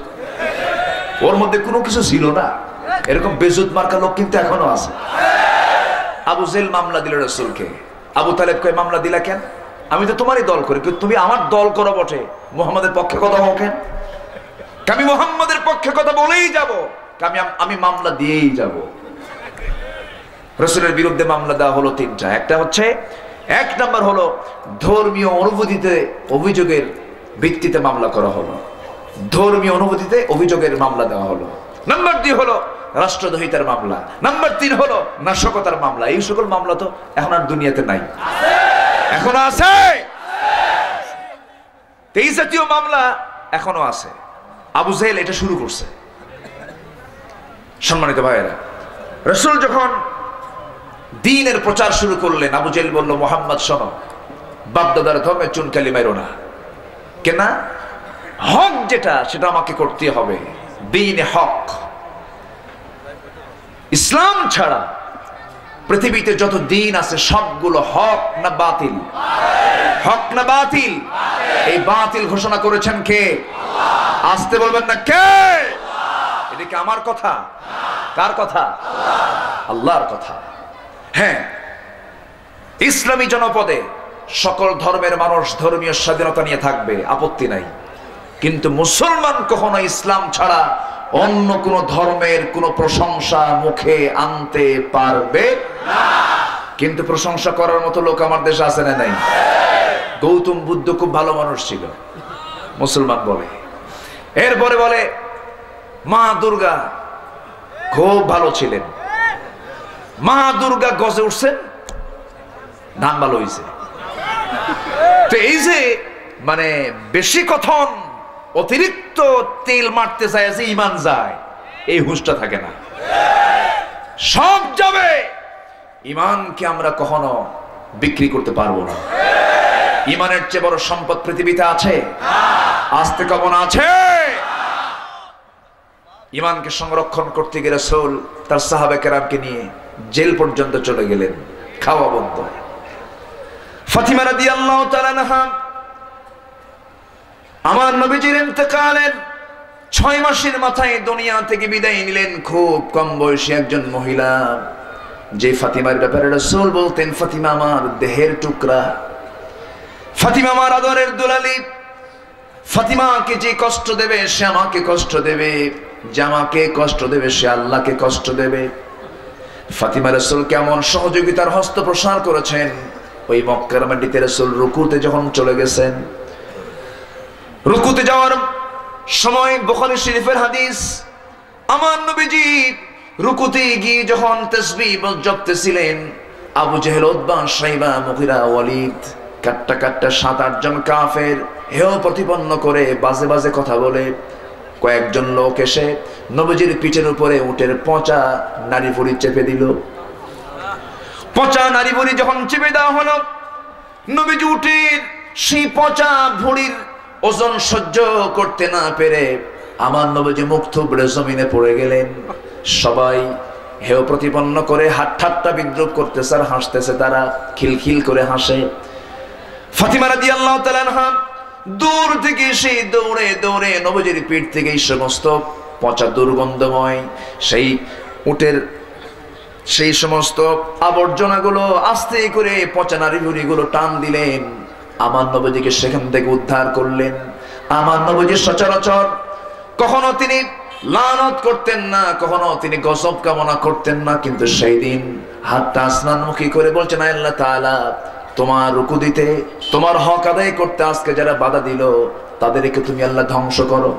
ওর মধ্যে কোনো কিছু ছিল না। এরকম বেজুত মার্কা লোক কিন্তু এখনো আছে। আবু জেহেল মামলা দিল রাসূলকে। আবু তালেব কয়, মামলা দিলা কেন? আমি তো তোমারই দল করি। কিন্তু তুমি আমার দল করো বটে, মুহাম্মাদের পক্ষে কথা বলো কেন? আমি মুহাম্মাদের পক্ষে কথা বলেই যাব, আমি মামলা দিয়েই যাব। রাসূলের বিরুদ্ধে মামলা দেওয়া হলো 3টা। একটা হচ্ছে, 1 নাম্বার হলো ধর্মীয় অনুভূতিতে অভিযোগের ভিত্তিতে মামলা করা হলো, ধর্মীয় অনুভূতিতে অভিযোগের মামলা দেওয়া হলো। নাম্বার 2 হলো রাষ্ট্রদ্রোহিতার মামলা। নাম্বার 3 হলো নাশকতার মামলা। এই সকল মামলা তো এখন আর দুনিয়াতে নাই, এখনো আছে। এই জাতীয় মামলা এখনো আছে। আবু জেহেল এটা শুরু করছে। সম্মানিত ভাইয়েরা, রাসূল যখন দ্বীনের প্রচার শুরু করলেন, আবু জেহেল বলল, মুহাম্মদ শোনো, বাপদাদার ধর্মে চুনকালি মাইরো না। কেন? হক যেটা সেটা আমাকে করতে হবে। দ্বীনে হক, ইসলাম ছাড়া পৃথিবীতে যত দ্বীন আছে সবগুলো হক না বাতিল? হক না বাতিল? এই বাতিল ঘোষণা করেছেন কে? আসতে বলবেন না কে? এটা কি আমার কথা? কার কথা? আল্লাহর কথা। হ্যাঁ, ইসলামী জনপদে সকল ধর্মের মানুষ ধর্মীয় স্বাধীনতা নিয়ে থাকবে, আপত্তি নাই। কিন্তু মুসলমান কখনো ইসলাম ছাড়া অন্য কোন ধর্মের কোন প্রশংসা মুখে আনতে পারবে না। কিন্তু প্রশংসা করার মতো লোক আমার দেশে আছে না নাই? গৌতম বুদ্ধ খুব ভালো মানুষ ছিল, মুসলমান বলে। এরপরে বলে মা দুর্গা খুব ভালো ছিলেন। মা দুর্গা গজে উঠছেন, ধান ভালো হয়েছে। তো এই যে মানে বেশি কথন, অতিরিক্ত তেল মারতে চায় যে ইমান যায়, এই হুঁশটা থাকে না। সব যাবে, ইমানকে আমরা কখনো বিক্রি করতে পারবো না। ইমানের চেয়ে বড় সম্পদ পৃথিবীতে আছে? আসতে কমন আছে? ইমানকে সংরক্ষণ করতে গিয়ে রাসূল তার সাহাবা কেরামকে নিয়ে জেল পর্যন্ত চলে গেলেন, খাওয়া বন্ধ। ফাতিমা রাদিয়াল্লাহু তাআলা আনহা আমার নবীজির ইন্তেকালের 6 মাসের মাথায় দুনিয়া থেকে বিদায় নিলেন। খুব কম বয়সী একজন মহিলা, যে ফাতিমার ব্যাপারে রাসূল বলতেন, ফাতিমা আমার দেহের টুকরা, ফাতিমা আমার আদরের দুলালি। ফাতিমাকে যে কষ্ট দেবে সে আমাকে কষ্ট দেবে, যে আমাকে কষ্ট দেবে সে আল্লাহকে কষ্ট দেবে। ফাতিমা রাসূল কেমন সহযোগিতার হস্ত প্রসার করেছেন। ওই মক্কার মাটিতে রাসূল রুকুতে যখন চলে গেছেন, রুকুতে যাওয়ার সময় বুখারী শরীফের হাদিস, আমার নবীজি রুকুতে গিয়ে যখন তাসবিহ জপতেছিলেন, আবু জেহেল, উতবা, শাইবা, মুগীরা, ওয়ালিদ, কাট্টা কাট্টা 7-8 জন কাফের হেয় প্রতিপন্ন করে বাজে বাজে কথা বলে কয়েকজন লোক এসে নবীজির পিঠের উপরে উটের পচা নারী ভুঁড়ি চেপে দিল। পচা নারী ভুঁড়ি যখন চেপে দেওয়া হলো, নবীজি উটের সেই পচা ভুঁড়ির ওজন সহ্য করতে না পেরে আমার নবীজি মুখ থুবড়ে জমিনে পড়ে গেলেন। সবাই হেয় প্রতিপন্ন করে ঠাট্টা বিদ্রুপ করতেছে আর হাসতেছে, তারা খিলখিল করে হাসে। ফাতিমা রাদিয়াল্লাহু তাআলা আনহা দূর থেকে এসে দৌড়ে দৌড়ে নবীজির পিঠ থেকে এই সমস্ত পচা দুর্গন্ধময় সেই উটের সেই সমস্ত আবর্জনাগুলো আস্তে করে পচা নারী ভুঁড়িগুলো টান দিলেন, আমার নবীজিকে সেখান থেকে উদ্ধার করলেন। আমার নবীজি সচরাচর কখনো তিনি লানত করতেন না, কখনো তিনি গজব কামনা করতেন না, কিন্তু সেই দিন হাতটা আসমানমুখী করে বলছেন, আল্লাহ তাআলা তোমার রুকু দিতে, তোমার হক আদায় করতে আজকে যারা বাধা দিল তাদেরকে তুমি আল্লাহ ধ্বংস করো,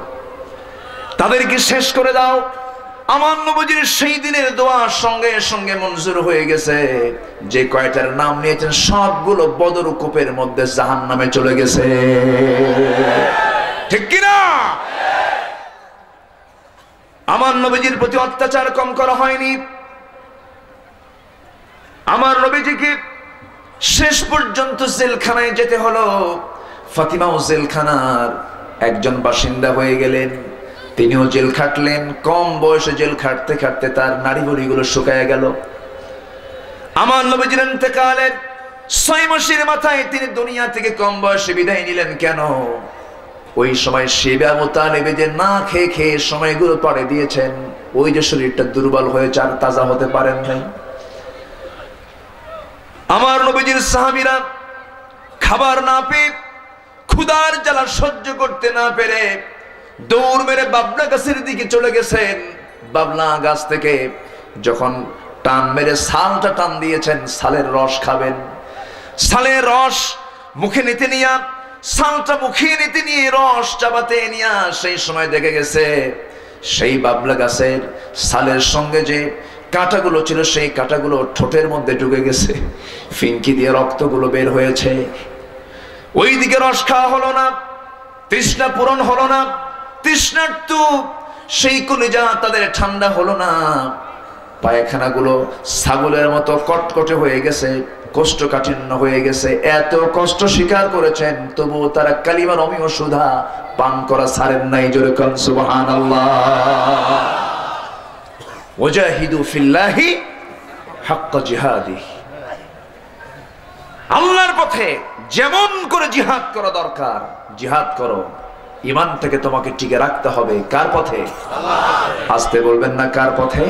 তাদেরকে শেষ করে দাও। আমার নবীজির সেই দিনের দোয়ার সঙ্গে সঙ্গে মঞ্জুর হয়ে গেছে। যে কয়টার নাম নিয়েছেন সবগুলো বদর কূপের মধ্যে জাহান্নামে চলে গেছে। ঠিক কিনা? আমার নবীজির প্রতি অত্যাচার কম করা হয়নি। আমার নবীজিকে শেষ পর্যন্ত জেলখানায় যেতে হলো। ফাতিমাও জেলখানার একজন বাসিন্দা হয়ে গেলেন, তিনিও জেল খাটলেন। কম বয়সে জেল খাটতে খাটতে তার নাড়ি ভুঁড়িগুলো শুকায় গেল। আমার নবীজির ইন্তেকালের 6 মাসের মাথায় তিনি দুনিয়া থেকে কম বয়সে বিদায় নিলেন। কেন? ওই সময় শিবে আবু তালেবে যে না খেয়ে খেয়ে সময়গুলো পাড়ে দিয়েছেন, ওই যে শরীরটা দুর্বল হয়েছে, আর তাজা হতে পারেন নাই। আমার নবীজির সাহাবীরা খাবার না পেয়ে, ক্ষুধার জ্বালা সহ্য করতে না পেরে দৌড় মেরে বাবলা গাছের দিকে চলে গেছেন। বাবলা গাছ থেকে যখন টান মেরে ছালটা টান দিয়েছেন, ছালের রস খাবেন, ছালের রস মুখে নিতে নিয়ে, ছালটা মুখে নিতে নিয়ে রস চাবাতে নিয়ে, সেই সময় দেখে গেছে সেই বাবলা গাছের ছালের সঙ্গে যে কাঁটাগুলো ছিল, সেই কাঁটাগুলো ঠোঁটের মধ্যে ঢুকে গেছে, ফিনকি দিয়ে রক্তগুলো বের হয়েছে। ওই দিকে রস খাওয়া হলো না, তৃষ্ণা পূরণ হলো না, তৃষ্ণার্ত সেই কলিজা তাদের ঠান্ডা হলো না। পায়খানাগুলো ছাগলের মতো কটকটে হয়ে গেছে, কোষ্ঠকাঠিন্য হয়ে গেছে। এত কষ্ট স্বীকার করেছেন, তবুও তারা কালিমার অমীয় সুধা পান করা ছাড়েন নাই। জোরে কোন সুবহানাল্লাহ। ওয়াজাহিদু ফিল্লাহি হাক্কা জিহাদিহি, আল্লাহর পথে যেমন করে জিহাদ করা দরকার জিহাদ করো। ঈমানটাকে তোমাকে টিকে রাখতে হবে কার পথে? আস্তে বলবেন না, কার পথে?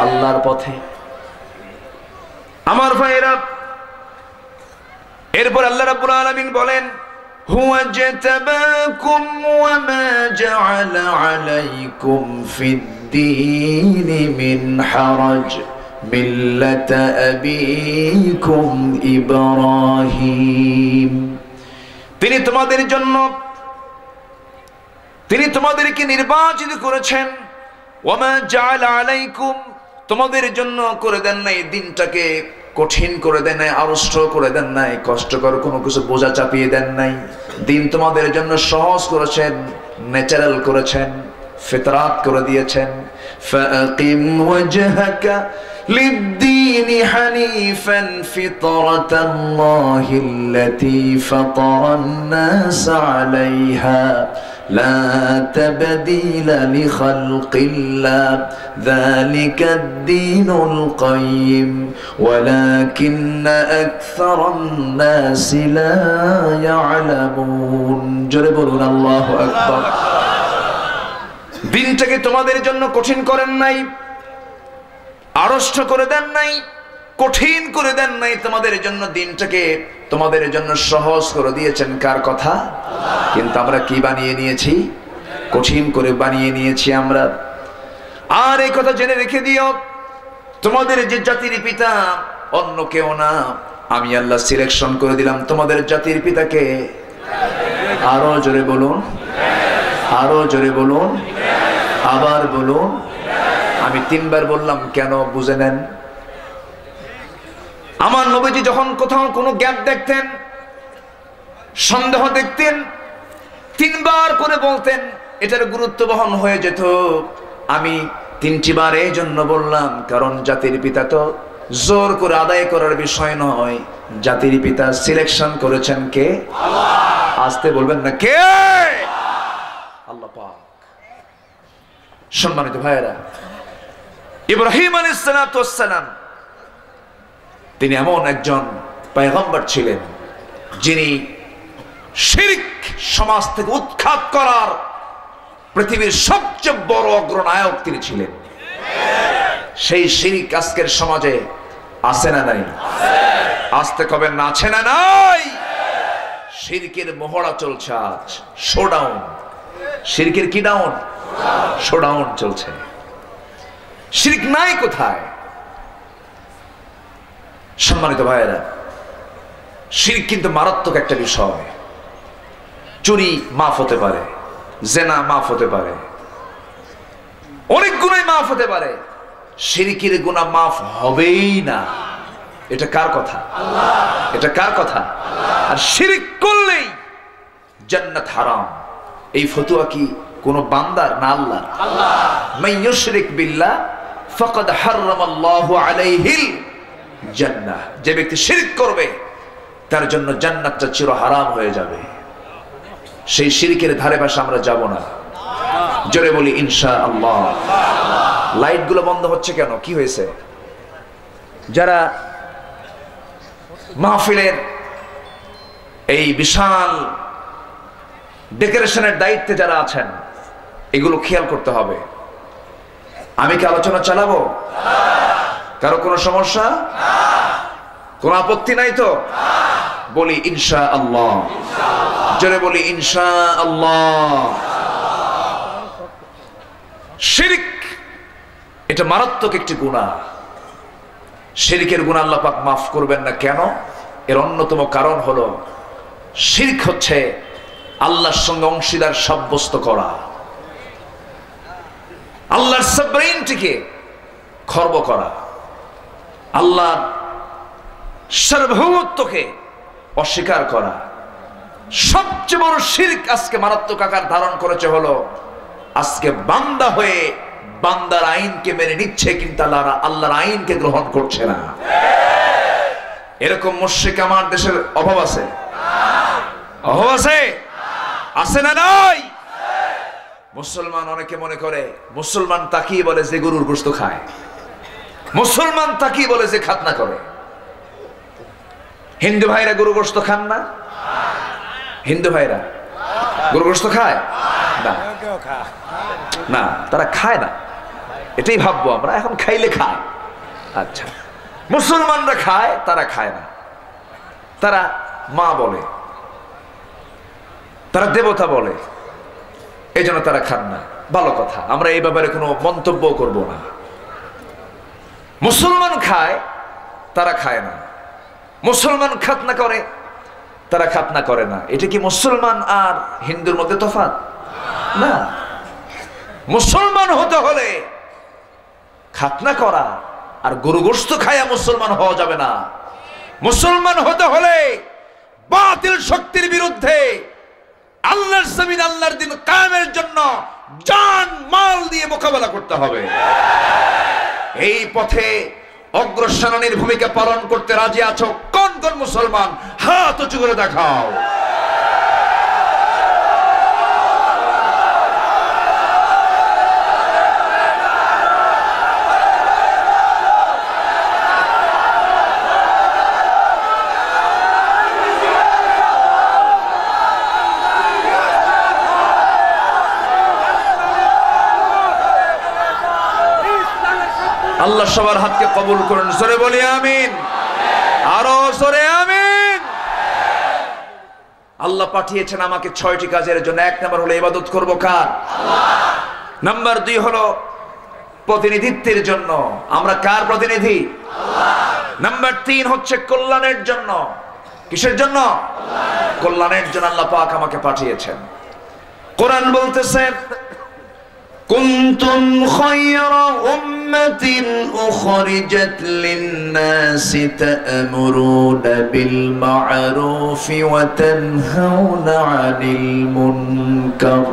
আল্লাহর পথে। আমার ভাইরা, এরপর আল্লাহ রাব্বুল আলামিন বলেন, হুয়া জাতাবাকুম ওয়া মা জাআলা আলাইকুম ফিদ-দীনি মিন হারাজ মিল্লাতা আবিকুম ইব্রাহিম। তিনি তোমাদেরকে নির্বাচিত করেছেন। ওয়া মা জাআলা আলাইকুম, তোমাদের জন্য করে দেন নাই দিনটাকে কঠিন করে দেন নাই, আড়ষ্ট করে দেন নাই, কষ্টকর কোনো কিছু বোঝা চাপিয়ে দেন নাই। দিন তোমাদের জন্য সহজ করেছেন, ন্যাচারাল করেছেন, ফিতরাত করে দিয়েছেন। ফাকিম ওয়াজহাকা লিদ-দীনি হানিফান ফিতরাতাল্লাহিল্লাতী ফাতারান-নাস আলাইহা লা তাবদীলা লিখালকিল্লাহ যালিকাদ-দীনুল কাইয়্যিম ওয়ালাকিন্না আকসারান-নাসি লা ইয়ালামুন। জোরে বলুন আল্লাহু আকবার। দিনটাকে তোমাদের জন্য কঠিন করেন নাই, আড়ষ্ট করে দেন নাই, কঠিন করে দেন নাই তোমাদের জন্য। দিনটাকে তোমাদের জন্য সহজ করে দিয়েছেন। কার কথা? কিন্তু আমরা কি বানিয়ে নিয়েছি? কঠিন করে বানিয়ে নিয়েছি আমরা। আর এই কথা জেনে রেখে দিও, তোমাদের যে জাতির পিতা অন্য কেউ না, আমি আল্লাহ সিলেকশন করে দিলাম তোমাদের জাতির পিতাকে। আরো জোরে বলুন, আরো জোরে বলুন, আবার বলুন। আমি 3 বার বললাম, কেন বুঝে নেন। আমার নবীজি যখন কোথাও কোনো গ্যাপ দেখতেন, সন্দেহ দেখতেন, 3 বার করে বলতেন, এটার গুরুত্ব বহন হয়ে যেত। আমি 3টি বার এই জন্য বললাম, কারণ জাতির পিতা তো জোর করে আদায় করার বিষয় নয়। জাতির পিতা সিলেকশন করেছেন কে? আল্লাহ। আসতে বলবেন না, কে? আল্লাহ পাক। সম্মানিত ভাইয়েরা, ইব্রাহিম আলাইহিস সালাতু ওয়াস সালাম তিনি এমন একজন পয়গম্বর ছিলেন, যিনি শিরক সমাজ থেকে উৎখাত করার পৃথিবীর সবচেয়ে বড় অগ্রনায়ক তিনি ছিলেন। সেই শিরক আজকের সমাজে আছে না নাই? আসতে কবেন না, আছে না নাই? শিরকের মহড়া চলছে আজ, শোডাউন। শিরকের কি ডাউন? শোডাউন চলছে। শিরক নাই কোথায়? সম্মানিত ভাইয়েরা, শিরক কিন্তু মারাত্মক একটা বিষয়। চুরি মাফ হতে পারে, জেনা মাফ হতে পারে, অনেক গুনাহ মাফ হতে পারে, শিরকের গুনাহ মাফ হবেই না। এটা কার কথা? আল্লাহ। এটা কার কথা? আল্লাহ। আর শিরক করলেই জান্নাত হারাম, এই ফতোয়া কি কোন বান্দার না আল্লাহর? মান ইউশরিক বিল্লাহ ফাকাদ হারামাল্লাহু আলাইহিল জান্নাহ, যে ব্যক্তি শিরক করবে তার জন্য জান্নাতটা চির হারাম হয়ে যাবে। সেই শিরকের ধারে পাশে আমরা যাব না। জোরে বলি ইনশাআল্লাহ। লাইটগুলো বন্ধ হচ্ছে কেন? কি হয়েছে? যারা মাহফিলের এই বিশাল ডেকোরেশনের দায়িত্বে যারা আছেন, এগুলো খেয়াল করতে হবে। আমি কি আলোচনা চালাবো? কারো কোনো সমস্যা, কোনো আপত্তি নাই তো? বলি ইনশাআল্লাহ। জোরে বলি ইনশাআল্লাহ। শিরক এটা মারাত্মক একটি গুনাহ। শিরকের গুনাহ আল্লাহ পাক মাফ করবেন না। কেন? এর অন্যতম কারণ হলো শিরক হচ্ছে আল্লাহর সঙ্গে অংশীদার সাব্যস্ত করা, আল্লাহর সাবরেইনটিকে খর্ব করা, আল্লাহর সার্বভৌমত্বকে অস্বীকার করা। সবচেয়ে বড় শিরক আজকে মারাত্মক আকার ধারণ করেছে হলো আজকে বান্দা হয়ে বান্দার আইনকে মেনে নিচ্ছে, কিন্তু আল্লাহর আইনকে গ্রহণ করছে না। এরকম মুশরিক আমার দেশের অভাব আছে? অভাব আছে? আছে না নাই? মুসলমান অনেকে মনে করে মুসলমান তাকিয়ে বলে যে গরুর গোশত খায়, মুসলমান তাকিয়ে বলে যে খাতনা করে। হিন্দু ভাইরা গরু গোশত খান না? হিন্দু ভাইরা গরু গোশত খায় না? না, তারা খায় না, এটাই ভাববো আমরা। এখন খাইলে খায়। আচ্ছা, মুসলমানরা খায়, তারা খায় না। তারা মা বলে, তারা দেবতা বলে, এই জন্য তারা খান না। ভালো কথা, আমরা এই ব্যাপারে কোনো মন্তব্য করব না। মুসলমান খায়, তারা খায় না। মুসলমান খাতনা করে, তারা খাতনা করে না। এটা কি মুসলমান আর হিন্দুর মধ্যে তফাৎ? না। মুসলমান হতে হলে খাতনা করা আর গরু গোশত খায়া মুসলমান হওয়া যাবে না। মুসলমান হতে হলে বাতিল শক্তির বিরুদ্ধে আল্লাহর জমিন, আল্লাহর দিন কায়েমের জন্য জান মাল দিয়ে মোকাবেলা করতে হবে। এই পথে অগ্রসরণের ভূমিকা পালন করতে রাজি আছো? কোন কোন মুসলমান হাত উঁচু করে দেখাও। আল্লাহ সবার হাতকে কবুল করুন। জোরে বলি আমিন। আরো জোরে আমিন। আল্লাহ পাঠিয়েছেন আমাকে 6টি কাজের জন্য। 1 নাম্বার হলো ইবাদত করব কার? আল্লাহ। নাম্বার 2 হলো প্রতিনিধিত্বের জন্য। আমরা কার প্রতিনিধি? আল্লাহ। নাম্বার 3 হচ্ছে কল্যাণের জন্য। কিসের জন্য? কল্যাণের জন্য আল্লাহ পাক আমাকে পাঠিয়েছেন। কোরআন বলতেছে কুনতুম খায়রা উম্মাতিন উখরিজাত লিন-নাসি তা'মুরুনা বিল মা'রুফি ওয়া তানহাউনা 'আনিল মুনকার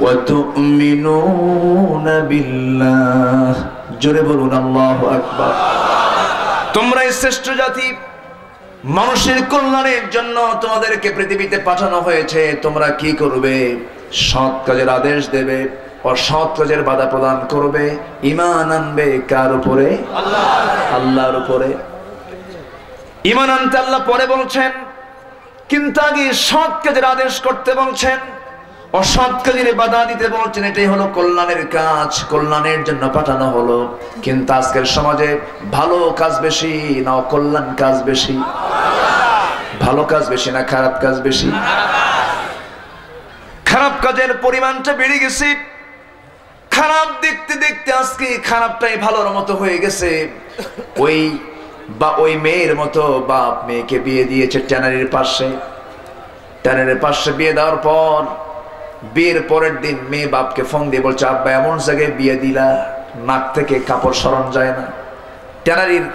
ওয়া তু'মিনুনা বিল্লাহ। জোরে বলুন আল্লাহু আকবার। তোমরাই শ্রেষ্ঠ জাতি, মানুষের কল্যাণের জন্য তোমাদেরকে পৃথিবীতে পাঠানো হয়েছে। তোমরা কি করবে? সৎ কাজের আদেশ দেবে, অসৎ কাজের বাধা প্রদান করবে, ঈমান আনবে কার উপরে? আল্লাহ। আল্লাহর উপরে। ঈমান আনতে আল্লাহ পরে বলছেন, কিন্তু আগে সৎ কাজের আদেশ করতে বলছেন, অসৎ কাজের বাধা দিতে বলছেন। এটাই হলো কল্যাণের কাজ, কল্যাণের জন্য পাঠানো হলো। কিন্তু আজকের সমাজে ভালো কাজ বেশি না অকল্যাণ কাজ বেশি? ভালো কাজ বেশি না খারাপ কাজ বেশি? খারাপ কাজের পরিমাণটা বেড়ে গেছে। খারাপ দেখতে দেখতে আজকে খারাপটাই ভালোর মতো হয়ে গেছে। ওই মেয়ের মতো বাপ মেয়েকে বিয়ে দিয়েছে ট্যানারির পাশে। ট্যানারির পাশে বিয়ে দেওয়ার পর বিয়ের পরের দিন মেয়ে বাপকে ফোন দিয়ে বলছে, আব্বা এমন জায়গায় বিয়ে দিলা নাক থেকে কাপড় সরানো যায় না। ট্যানারির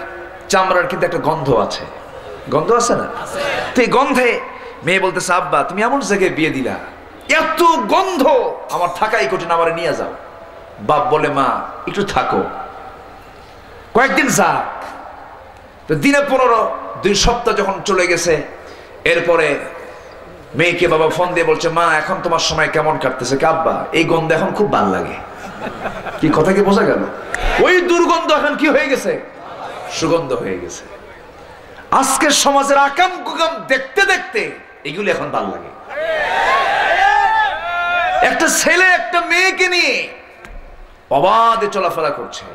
চামড়ার কিন্তু একটা গন্ধ আছে, গন্ধ আছে না? তো এই গন্ধে মেয়ে বলতেছে, আব্বা তুমি এমন জায়গায় বিয়ে দিলা এত গন্ধ, আমার থাকাই কঠিন, আমারে নিয়ে যাও। বাপ বলে মা একটু থাকো, কয়েকদিন যাক। তো দিনে 15, 2 সপ্তাহ যখন চলে গেছে, এরপরে মেয়েকে বাবা ফোন দিয়ে বলছে, মা এখন তোমার সময় কেমন কাটতেছে? আব্বা এই গন্ধ এখন খুব ভালো লাগে। কি কথা কি বোঝা গেল? ওই দুর্গন্ধ এখন কি হয়ে গেছে? সুগন্ধ হয়ে গেছে। আজকের সমাজের আকাম কুকাম দেখতে দেখতে এগুলি এখন ভালো লাগে। একটা ছেলে একটা মেয়েকে নিয়ে অবাধে চলাফেরা করছে,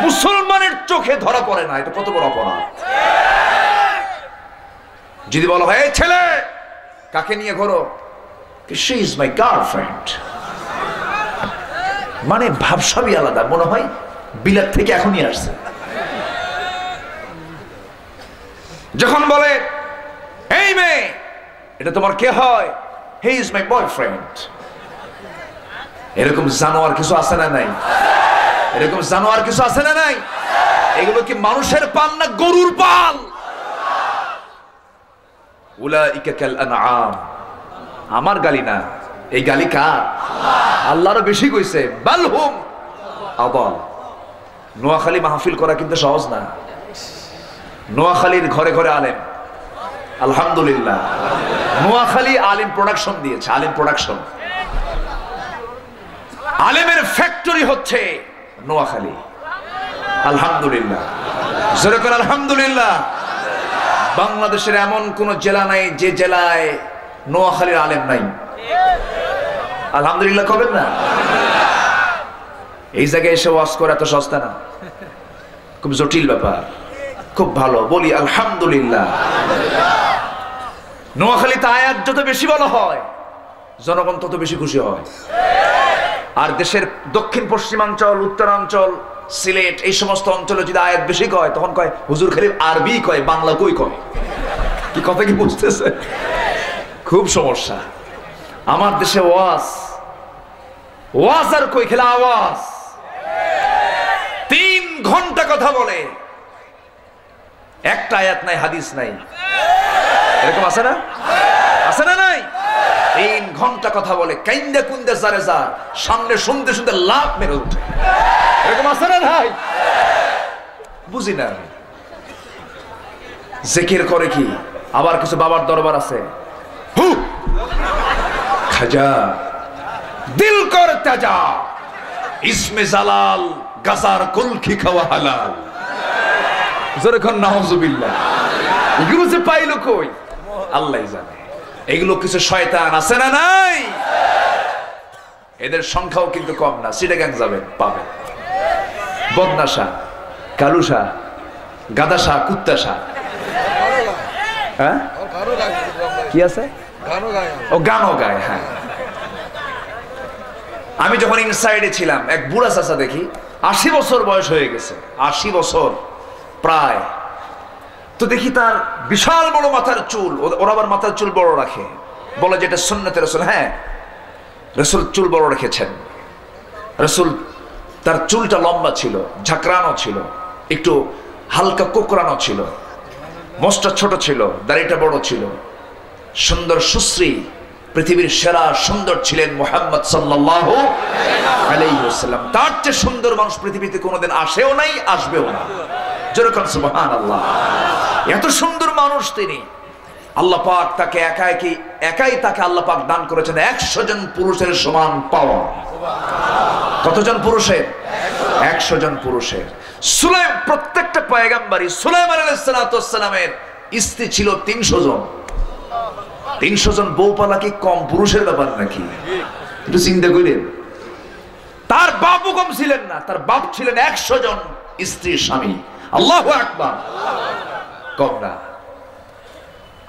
মুসলমানের চোখে ধরা পড়ে না। এটা কত বড় অপরাধ। যদি বলো হয় এই ছেলে কাকে নিয়ে ঘোরো, she is my girlfriend, মানে ভাবসাবই আলাদা, মনে হয় বিলাত থেকে এখনই আসছে। যখন বলে এই মেয়ে এটা তোমার কে হয়, he is my boyfriend, এরকম জানোয়ার কিছু আছে না নাই? এরকম জানোয়ার কিছু আছে না নাই? এগুলো কি মানুষের পাল না গরুর পাল? উলাইকা কাল আনআম। আমার গালি না, এই গালি কার? আল্লাহর বেশি কইছে বালহুম আদাল। নোয়াখালী মাহফিল করা কিন্তু সহজ না। নোয়াখালীর ঘরে ঘরে আলেম, আলহামদুলিল্লাহ। নোয়াখালী আলিম প্রোডাকশন দিয়েছে, আলিম প্রোডাকশন। আলেমের ফ্যাক্টরি হচ্ছে নোয়াখালী, আলহামদুলিল্লাহ। জোরে করে আলহামদুলিল্লাহ। বাংলাদেশের এমন কোন জেলা নাই যে জেলায় নোয়াখালীর আলেম নাই। আলহামদুলিল্লাহ কবেন না? এই জায়গায় এসে ওয়াজ করা এত সস্তা না, খুব জটিল ব্যাপার। খুব ভালো বলি আলহামদুলিল্লাহ। নোয়াখালীতে আয়াত যত বেশি বলা হয় জনগণ তত বেশি খুশি হয়। আর দেশের দক্ষিণ পশ্চিমাঞ্চল, উত্তরাঞ্চল, সিলেট এই সমস্ত অঞ্চলে যদি আয়াত বেশি কয় তখন কয় হুজুর খালি আরবি কয়, বাংলা কই কয়। কি কথা কি বুঝতেছে? খুব সমস্যা। আমার দেশে ওয়াজ আর কই খেলা আওয়াজ। 3 ঘন্টা কথা বলে, একটা আয়াত নাই, হাদিস নাই। এরকম আছে না? আছে না নাই? 3 ঘন্টা কথা বলে, কাইন্দা কুন্দা জারে যা, সামনে শুনতে শুনতে লাভ মেরে উঠে। এরকম আছে না ভাই? বুঝি না আমি। জিকির করে কি? আবার কিছু বাবার দরবার আছে, হু খাজা দিল কর তাজা, ইসমে জালাল গাজার কুলকি খাওয়া হালাল। যখন নাউজুবিল্লাহ। এগুলো যে পাইলো কই আল্লাহই জানে। এগুলো কিছু শয়তান আছে না নাই? এদের সংখ্যাও কিন্তু কম না। সিটাগাং যাবেন পাবেন বদনাশা, কালুশা, গাদাশা, কুত্তাশা। হ্যাঁ কি আছে? ও গানও গায়। হ্যাঁ, আমি যখন ইনসাইডে ছিলাম এক বুড়া চাচা দেখি, 80 বছর বয়স হয়ে গেছে, 80 বছর প্রায়। তো দেখি তার বিশাল বড় মাথার চুল। ওরা আবার মাথার চুল বড় রাখে, বলে যেটা সুন্নতে রাসূল। হ্যাঁ, রাসূল চুল বড় রেখেছেন। রাসূল তার চুলটা লম্বা ছিল, ঝাঁকড়ানো ছিল, একটু হালকা কোকড়ানো ছিল, মোচটা ছোট ছিল, দাড়িটা বড় ছিল, সুন্দর সুশ্রী। পৃথিবীর সেরা সুন্দর ছিলেন মুহাম্মদ সাল্লাল্লাহু আলাইহি ওয়াসাল্লাম। তার চেয়ে সুন্দর মানুষ পৃথিবীতে কোনোদিন আসেও নাই, আসবেও না। যেরকম সুবহানাল্লাহ। এত সুন্দর মানুষ তিনি। আল্লাহ পাক তাকে একাই তাকে আল্লাহ পাক দান করেছেন 100 জন পুরুষের সমান পাওয়া। কতজন পুরুষের? 100 জন পুরুষের। প্রত্যেকটা পয়গম্বরই সুলাইমান আলাইহিস সালাতু ওয়াস সালামের স্ত্রী ছিল 300 জন। 300 জন বউ পালা কি কম পুরুষের ব্যাপার নাকি? একটু চিন্তা করেন। তার বাপও কম ছিলেন না, তার বাপ ছিলেন 100 জন স্ত্রীর স্বামী। আল্লাহু আকবার। কম না।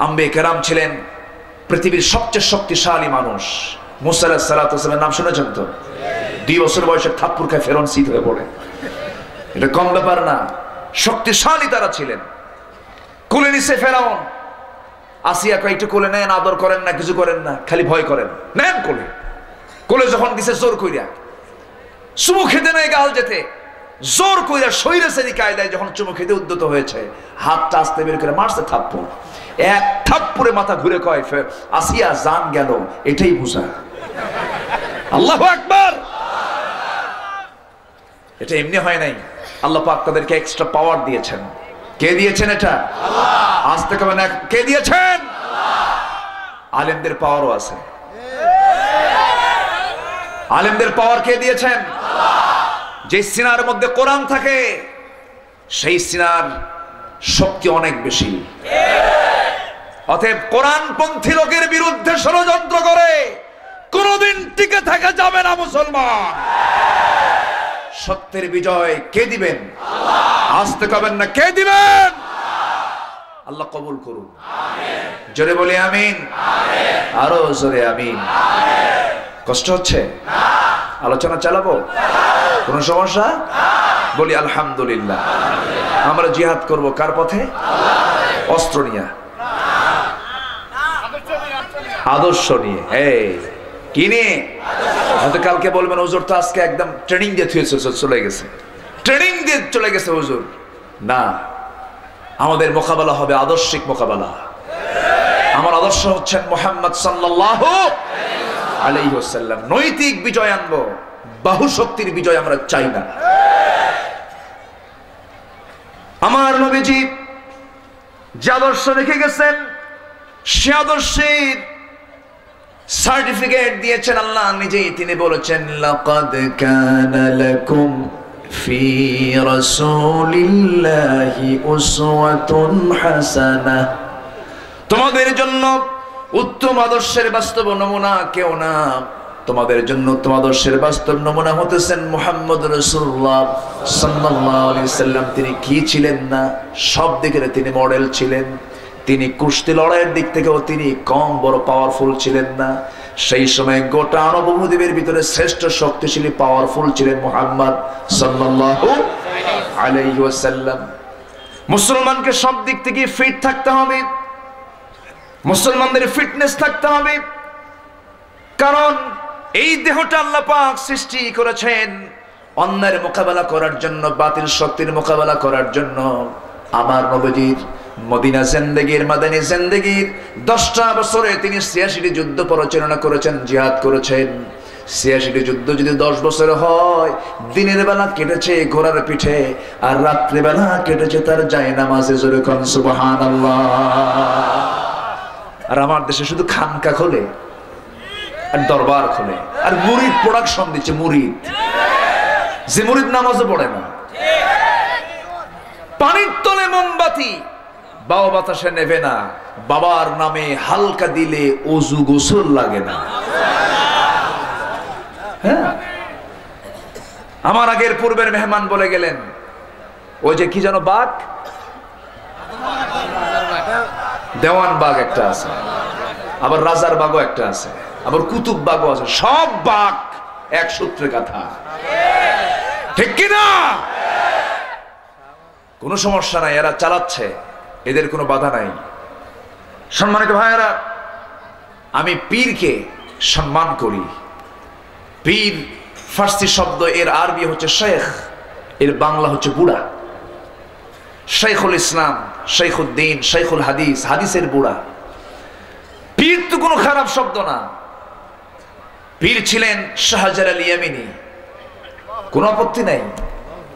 আম্বে কেরাম ছিলেন পৃথিবীর সবচেয়ে শক্তিশালী মানুষ। মুসা আলাইহিস সালাতু ওয়াস সালামের নাম শুনেছেন তো? 2 বছর বয়সে থাপ্পড় খায় ফেরাউন শীত হয়ে পড়ে। এটা কম ব্যাপার না। শক্তিশালী তারা ছিলেন। কোলে নিছে ফেরাউন। আসিয়া কয় একটু কোলে নেন, আদর করেন না, কিছু করেন না, খালি ভয় করেন। নেন কোলে। কোলে যখন দিছে জোর কইরা, চুমু খেতে নাই গাল যেতে, জোর করে শৈরশ্রেণী কায়দায় যখন চুমু খেতে উদ্যত হয়েছে, হাতটা আস্তে বের করে মারছে থাপ্পড়। এক থাপ্পড়ে মাথা ঘুরে কয় আসিয়া জান গেল, এটাই বুঝা। আল্লাহু আকবার। এটা এমনি হয় নাই, আল্লাহ পাক তাদেরকে এক্সট্রা পাওয়ার দিয়েছেন। কে দিয়েছেন এটা? আল্লাহ। আজ থেকে মানে কে দিয়েছেন? আল্লাহ। আলেমদের পাওয়ারও আছে। আলেমদের পাওয়ার কে দিয়েছেন? আল্লাহ। যে সিনার মধ্যে কোরআন থাকে সেই সিনার শক্তি অনেক বেশি। অতএব কোরআনপন্থী লোকের বিরুদ্ধে ষড়যন্ত্র করে কোনদিন টিকে থাকা যাবে না মুসলমান। সত্যের বিজয় কে দিবেন? আল্লাহ। আসতে কবেন না, কে দিবেন? আল্লাহ কবুল করুন। আমিন। জোরে বলি আমিন। আমিন। আরো জোরে আমিন। আমিন। কষ্ট হচ্ছে? না। আলোচনা চালাবো? কোন সমস্যা? বলি আলহামদুলিল্লাহ। আমরা জিহাদ করব কার পথে? অস্ত্র নিয়ে, আদর্শ নিয়ে। কি নিয়ে? হয়তো কালকে বলবেন হুজুর তো আজকে একদম ট্রেনিং দিয়ে চলে গেছে, ট্রেনিং দিয়ে চলে গেছে হুজুর। না, আমাদের মোকাবেলা হবে আদর্শিক মোকাবেলা। আমার আদর্শ হচ্ছেন মুহাম্মদ সাল্লাল্লাহু আলাইহি ওয়াসাল্লাম। নৈতিক বিজয় আনবো, বাহু শক্তির বিজয় আমরা চাই না। আমার নবীজি যে আদর্শ রেখে গেছেন সে আদর্শের সার্টিফিকেট দিয়েছেন আল্লাহ নিজেই। তিনি বলেছেন লাকাদ কানা লাকুম ফি রাসূলিল্লাহি উসওয়াতুন হাসানাহ। তোমাদের জন্য উত্তম আদর্শের বাস্তব নমুনা কেউ না, তোমাদের জন্য উত্তম আদর্শের বাস্তব নমুনা হতেছেন মুহাম্মদ রাসূলুল্লাহ সাল্লাল্লাহু আলাইহি সাল্লাম। তিনি কি ছিলেন না? সব দিকে তিনি মডেল ছিলেন। তিনি কুস্তি লড়াইয়ের দিক থেকেও তিনি কম বড় পাওয়ারফুল ছিলেন না। সেই সময় গোটা আরব উপদ্বীপের ভিতরে শ্রেষ্ঠ শক্তিশালী পাওয়ারফুল ছিলেন মুহাম্মদ সাল্লাল্লাহু আলাইহি ওয়াসাল্লাম। মুসলমানকে সব দিক থেকে ফিট থাকতে হবে, মুসলমানদের ফিটনেস থাকতে হবে। কারণ এই দেহটা আল্লাহ পাক সৃষ্টি করেছেন অন্যের মোকাবেলা করার জন্য, বাতিল শক্তির মোকাবেলা করার জন্য। আমার নবীজির মদিনা জিন্দেগির, মাদানী জিন্দেগির 10টা বছরে তিনি 86টি যুদ্ধ পরিচালনা করেছেন, জিহাদ করেছেন। 86টি যুদ্ধ যদি 10 বছর হয়, দিনের বেলা কেটেছে ঘোড়ার পিঠে, আর রাত্রে বেলা কেটেছে তার জায়নামাজে। জোরে কোন সুবহানাল্লাহ। আর আমার দেশে শুধু খানকা খোলে আর দরবার খোলে আর মুরিদ প্রোডাকশন দিচ্ছে। মুরিদ, যে মুরিদ নামাজও পড়ে না, পানির তলে মোমবাতি বাবা বাতাসে নেবে না, বাবার নামে হালকা দিলে ওযু গোসল লাগে না। হ্যাঁ, আমার আগের পূর্বের মেহমান বলে গেলেন ওই যে কি যেন বাঘ, দেওয়ান বাঘ একটা আছে, আবার রাজার বাঘও একটা আছে, আবার কুতুব বাঘও আছে। সব বাঘ এক সূত্রে গাথা, ঠিক কিনা? কোনো সমস্যা নাই, এরা চালাচ্ছে, এদের কোনো বাধা নাই। সম্মানিত ভাইয়েরা, আমি পীরকে সম্মান করি। পীর ফার্সি শব্দ, এর আরবি হচ্ছে শেখ, এর বাংলা হচ্ছে বুড়া। শেখুল ইসলাম, শেখুদ্দিন, শেখুল হাদিস, হাদিসের বুড়া। পীর তো কোনো খারাপ শব্দ না। পীর ছিলেন শাহজালাল ইয়ামিনী, কোনো আপত্তি নাই।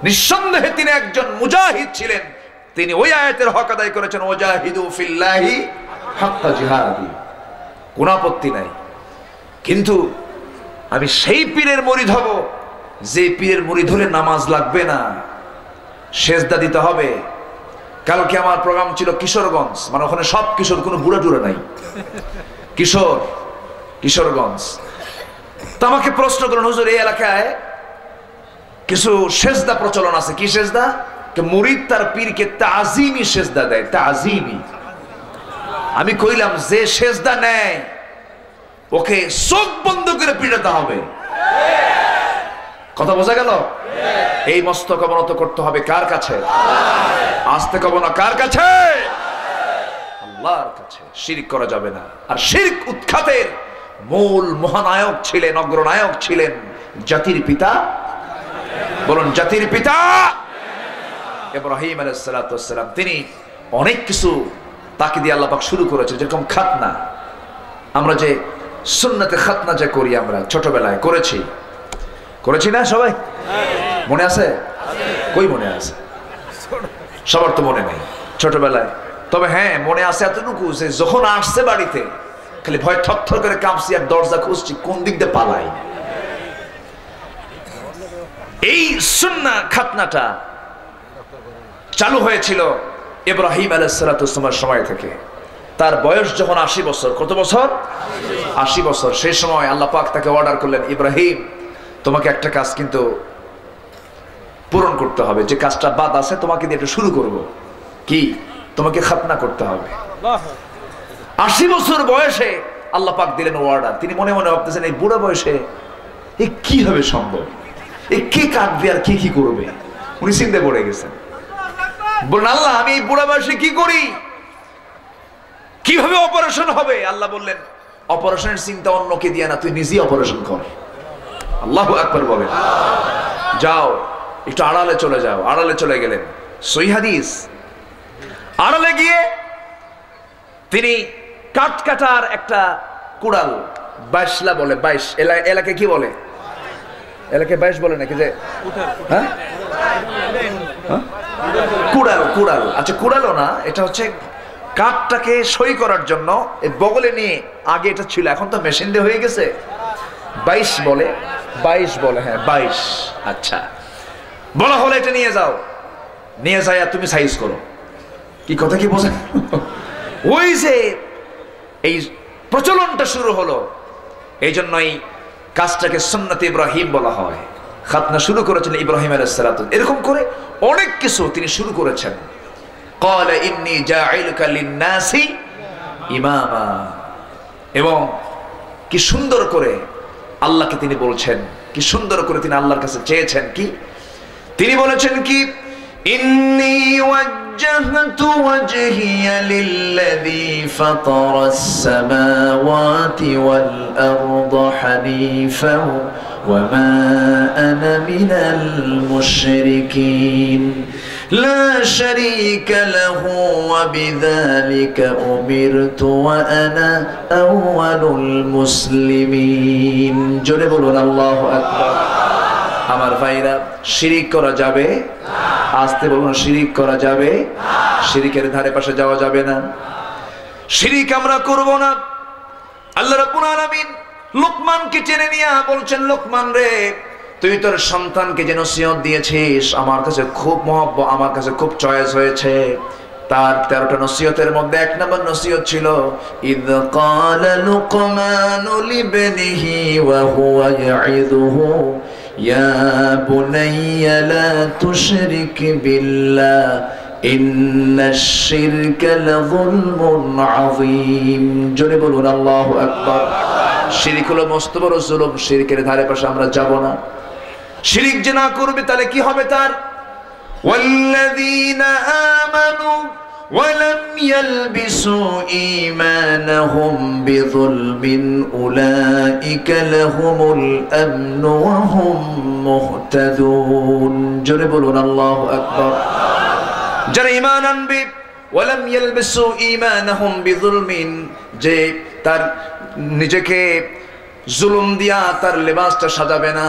নিঃসন্দেহে তিনি একজন মুজাহিদ ছিলেন। তিনি ওই আয়াতের হক আদায় করেছেন, ওয়াজাহিদু ফিল্লাহি হাক্কা জিহাদি, কোনো আপত্তি নাই। কিন্তু আমি সেই পীরের মুরিদ হব যে পীরের মুরিদ হলে নামাজ লাগবে না, সেজদা দিতে হবে। কালকে আমার প্রোগ্রাম ছিল কিশোরগঞ্জ, মানে ওখানে সব কিশোর, কোনো বুড়া টুড়া নাই, কিশোর, কিশোরগঞ্জ। তো আমাকে প্রশ্ন করুন, হুজুর এই এলাকায় কিছু সেজদা প্রচলন আছে, কি সেজদা? মুরিদ তার পীরকে তাজিমি সেজদা দেয়, তাজিমি। আমি কইলাম যে সেজদা নেয় ওকে চোখ বন্ধ করে পিটাতে হবে। কথা বোঝা গেল? এই মস্তক অবনত করতে হবে কার কাছে? আস্তে কব না, কার কাছে? আল্লাহর কাছে। শিরক করা যাবে না। আর শিরক উৎখাতের মূল মহানায়ক ছিলেন, অগ্রনায়ক ছিলেন জাতির পিতা বলুন জাতির পিতা ইব্রাহিম আলাইহিস সালাতু ওয়াস সালাম, তিনি অনেক কিছু তাকে দিয়ে আল্লাহ পাক শুরু করেছে। যেরকম খাতনা, আমরা যে সুন্নতে খাতনা যে করি, আমরা ছোটবেলায় করেছি না সবাই? মনে আছে? কই মনে আছে? সবার তো মনে নেই ছোটবেলায়। তবে হ্যাঁ, মনে আছে এতটুকু যে যখন আসছে বাড়িতে খালি ভয় থরথর করে কাঁপছি আর দরজা খুঁজছি কোন দিক দিয়ে পালাই। এই সুন্নাহ খাতনাটা চালু হয়েছিল ইব্রাহিম আলাইহিস সালাতু ওয়াস সালামের সময় থেকে। তার বয়স যখন 80 বছর, কত বছর? 80 বছর। সেই সময় আল্লাহ পাক তাকে অর্ডার করলেন, ইব্রাহিম তোমাকে একটা কাজ কিন্তু পূরণ করতে হবে, যে কাজটা বাদ আছে তোমাকে দিয়ে একটু শুরু করব। কি? তোমাকে খাতনা করতে হবে। 80 বছর বয়সে আল্লাহ পাক দিলেন অর্ডার। তিনি মনে মনে ভাবতেছেন, এই বুড়া বয়সে এ কিভাবে সম্ভব, এ কে কাটবে আর কি করবে? উনি চিন্তায় পড়ে গেছেন, বললেন আল্লাহ আমি এই বুড়া বয়সে কি করি, কিভাবে অপারেশন হবে? আল্লাহ বললেন, অপারেশনের চিন্তা অন্যকে দিয়ে না, তুই নিজেই অপারেশন কর। আল্লাহু আকবার বলেন। যাও একটু আড়ালে চলে যাও। আড়ালে চলে গেলেন, সহিহ হাদিস। আড়ালে গিয়ে তিনি কাটার একটা কুড়াল, বাইশলা বলে, 22 এলাকায় কি বলে? এলাকায় 22 বলে নাকি? যে হ্যাঁ কুড়াল। আচ্ছা কুড়ালও না, এটা হচ্ছে কাঠটাকে সই করার জন্য বগলে নিয়ে, আগে এটা ছিল, এখন তো মেশিন দিয়ে হয়ে গেছে। 22 বলে, হ্যাঁ 22। আচ্ছা, বলা হলো এটা নিয়ে যাও, নিয়ে যাই আর তুমি সাইজ করো। কি কথা কি বোঝেন? ওই যে এই প্রচলনটা শুরু হলো, এই জন্যই কাজটাকে সুন্নতে ইব্রাহিম বলা হয়। খাতনা শুরু করেছেন ইব্রাহিম আলাইহিস সালাতু। এরকম করে অনেক কিছু তিনি শুরু করেছেন। ক্বালা ইন্নী জাঈলুকা লিন-নাসি ইমামা। এবং কি সুন্দর করে আল্লাহকে তিনি বলছেন, কি সুন্দর করে তিনি আল্লাহর কাছে চেয়েছেন। কি তিনি বলেছেন? কি ইন্নী ওয়াজ্জাহতু ওয়াজহিয়া লিল্লাযী ফাতারাস সামাওয়াতি ওয়াল আরদা হানিফান ওয়া মা আনা মিনাল মুশরিকিন লা শারীকা লাহু ওয়া বিযালিকা উমিরতু ওয়া আনা আউয়ালুল মুসলিমিন। জোরে বলুন আল্লাহু আকবার। আমার ভাইরা, শিরিক করা যাবে? আস্তে বলুন, শিরিক করা যাবে? শিরিকের ধারে পাশে যাওয়া যাবে না। শিরিক আমরা করব না। আল্লাহ রাব্বুল আলামিন লোকমানকে টেনে নিয়ে বলছেন, লোকমান রে, তুই তোর সন্তানকে যে নসিহত দিয়েছিস আমার কাছে খুব মহব্বত, আমার কাছে খুব চয়েস হয়েছে। তার 13টা নসিহতের মধ্যে 1 নম্বর নসিহত ছিল, ইয ক্বালা লুকমানু লিবনিহি ওয়া হুয়া ইয়াইযুহু ইয়া বুনাইয়া লা তুশরিক বিল্লাহ ইন্নাশ শিরকা লাযুলমুন আযীম। জোরে বলুন আল্লাহু আকবার। শিরিক হলো মস্ত বড় জুলুম। শিরিকের ধারে পাশে আমরা যাব না। শিরিক যে না করবে তাহলে কি হবে তার? ওয়াল্লাযীনা আমানু ওয়া লাম ইয়ালবিসু ঈমানাহুম বিযুলমিন উলাইকা লাহুমুল আমনু ওয়া হুম মুহতাদুন। জোরে বলুন আল্লাহু আকবার। যারা ঈমান আনবে, ওয়া লাম ইয়ালবিসু ঈমানাহুম বিযুলমিন, যে তার নিজেকে জুলুম দিয়া তার লেবাসটা সাজাবে না,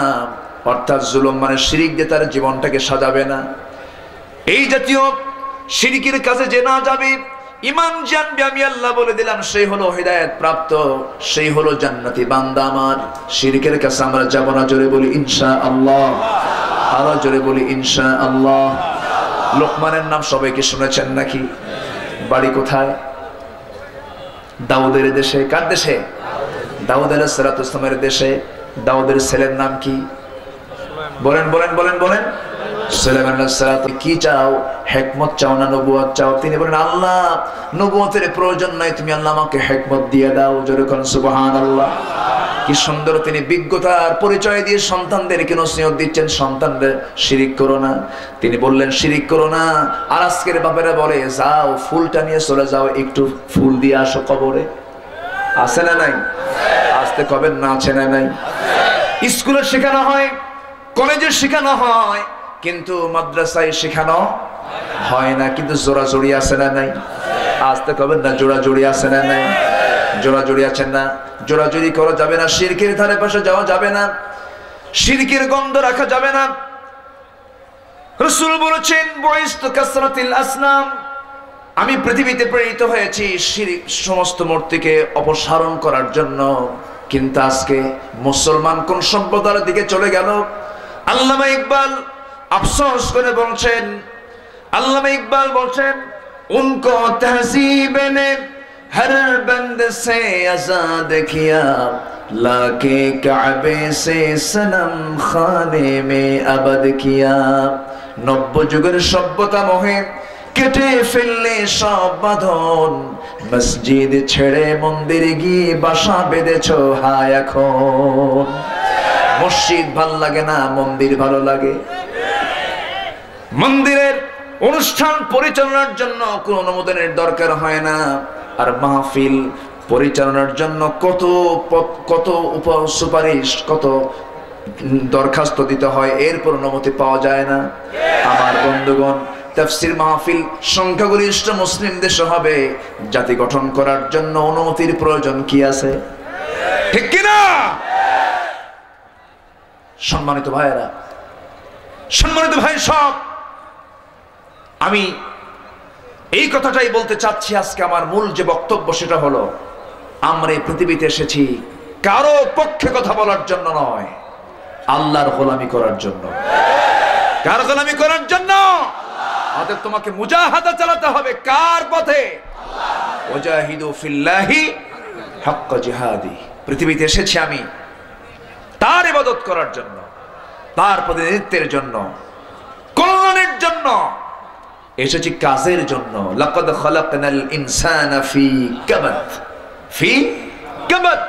অর্থাৎ জুলুম মানে শিরিক দিয়ে তার জীবনটাকে সাজাবে না, এই জাতীয় শিরিকের কাছে যে না যাবে, ঈমান জানবে আমি আল্লাহ বলে দিলাম, সেই হলো হিদায়াত প্রাপ্ত, সেই হলো জান্নাতি বান্দা আমার। শিরিকের কাছে আমরা যাব না। জোরে বলি ইনশাআল্লাহ। আরো জোরে বলি ইনশাআল্লাহ। লোকমানের নাম সবাইকে শুনেছেন নাকি? বাড়ি কোথায়? দাউদের দেশে। কার দেশে? দাউদ আলাইহিস সালাতু ওয়াস সালামের দেশে। দাউদের ছেলের নাম কি? বলেন বলেন বলেন বলেন। সুলাইমান আলাইহিস সালাতু। কি চাও? হিকমত চাও না নবুয়ত চাও? তিনি বলেন, আল্লাহ নবুয়তের প্রয়োজন নাই, তুমি আল্লাহ আমাকে হিকমত দিয়ে দাও। জোরে কোন সুবহানাল্লাহ। কি সুন্দর তিনি বিজ্ঞতার পরিচয় দিয়ে সন্তানদেরকে নসিহত দিচ্ছেন, সন্তানদের শিরিক করো না। তিনি বললেন শিরিক করো না। আর আজকের বাপেরা বলে, যাও ফুলটা নিয়ে চলে যাও, একটু ফুল দিয়ে আসো কবরে। আছে না নাই? আসতে কবেন না, আছে না নাই? স্কুলে শেখানো হয় কলেজে শেখানো হয়, কিন্তু মাদ্রাসায় শেখানো হয় না। কিন্তু জোড়াজুড়ি আছে না নাই? আসতে কবেন না, জোড়াজুড়ি আছে না নাই? জোড়াজুড়ি আছেন না? জোড়াজুড়ি করা যাবে না, শিরকের ধারে পাশে যাওয়া যাবে না, শিরকের গন্ধ রাখা যাবে না। রাসূল বলেছেন বুইসতু কাসরাতিল আসনাম, আমি পৃথিবীতে প্রেরিত হয়েছি শিরক সমস্ত মূর্তিকে অপসারণ করার জন্য। কিন্তু আজকে মুসলমান কোন সভ্যতার দিকে চলে গেল? আল্লামা ইকবাল আফসোস করে বলছেন, আল্লামা ইকবাল বলছেন, উनको तहजीब ने हर बंद से आजाद किया, लाके काबे से सनम खाने में अबद किया। নব্য যুগের সভ্যতা মোহে কেটে ফেললে সব বাঁধন, মসজিদ ছেড়ে মন্দিরে গিয়ে বাসা বেঁধেছো হায় এখন। মসজিদ ভাল লাগে না, মন্দির ভালো লাগে। মন্দিরের অনুষ্ঠান পরিচালনার জন্য কোনো অনুমোদনের দরকার হয় না, আর মাহফিল পরিচালনার জন্য কত সুপারিশ, কত দরখাস্ত দিতে হয়, এরপর অনুমতি পাওয়া যায় না। আমার বন্ধুগণ, তাফসীর মাহফিল সংখ্যাগরিষ্ঠ মুসলিম দেশে হবে, জাতি গঠন করার জন্য অনুমতির প্রয়োজন কি আছে? ঠিক কিনা? সম্মানিত ভাইয়েরা, সম্মানিত ভাই সব, আমি এই কথাটাই বলতে চাচ্ছি। আজকে আমার মূল যে বক্তব্য সেটা হলো, আমরা এই পৃথিবীতে এসেছি কারো পক্ষে কথা বলার জন্য নয়, আল্লাহর গোলামি করার জন্য। কার গোলামি করার জন্য? অতএব তোমাকে মুজাহাদা চালাতে হবে কার পথে? ওয়াজাহিদু ফিল্লাহি হাক্কা জিহাদি। পৃথিবীতে এসেছি আমি তার ইবাদত করার জন্য, তার প্রতিনিধিত্বের জন্য, কল্যাণের জন্য এসেছি, কাজের জন্য। লাকাদ খালাকনাল ইনসানা ফি কাবাদ, ফি কাবাদ।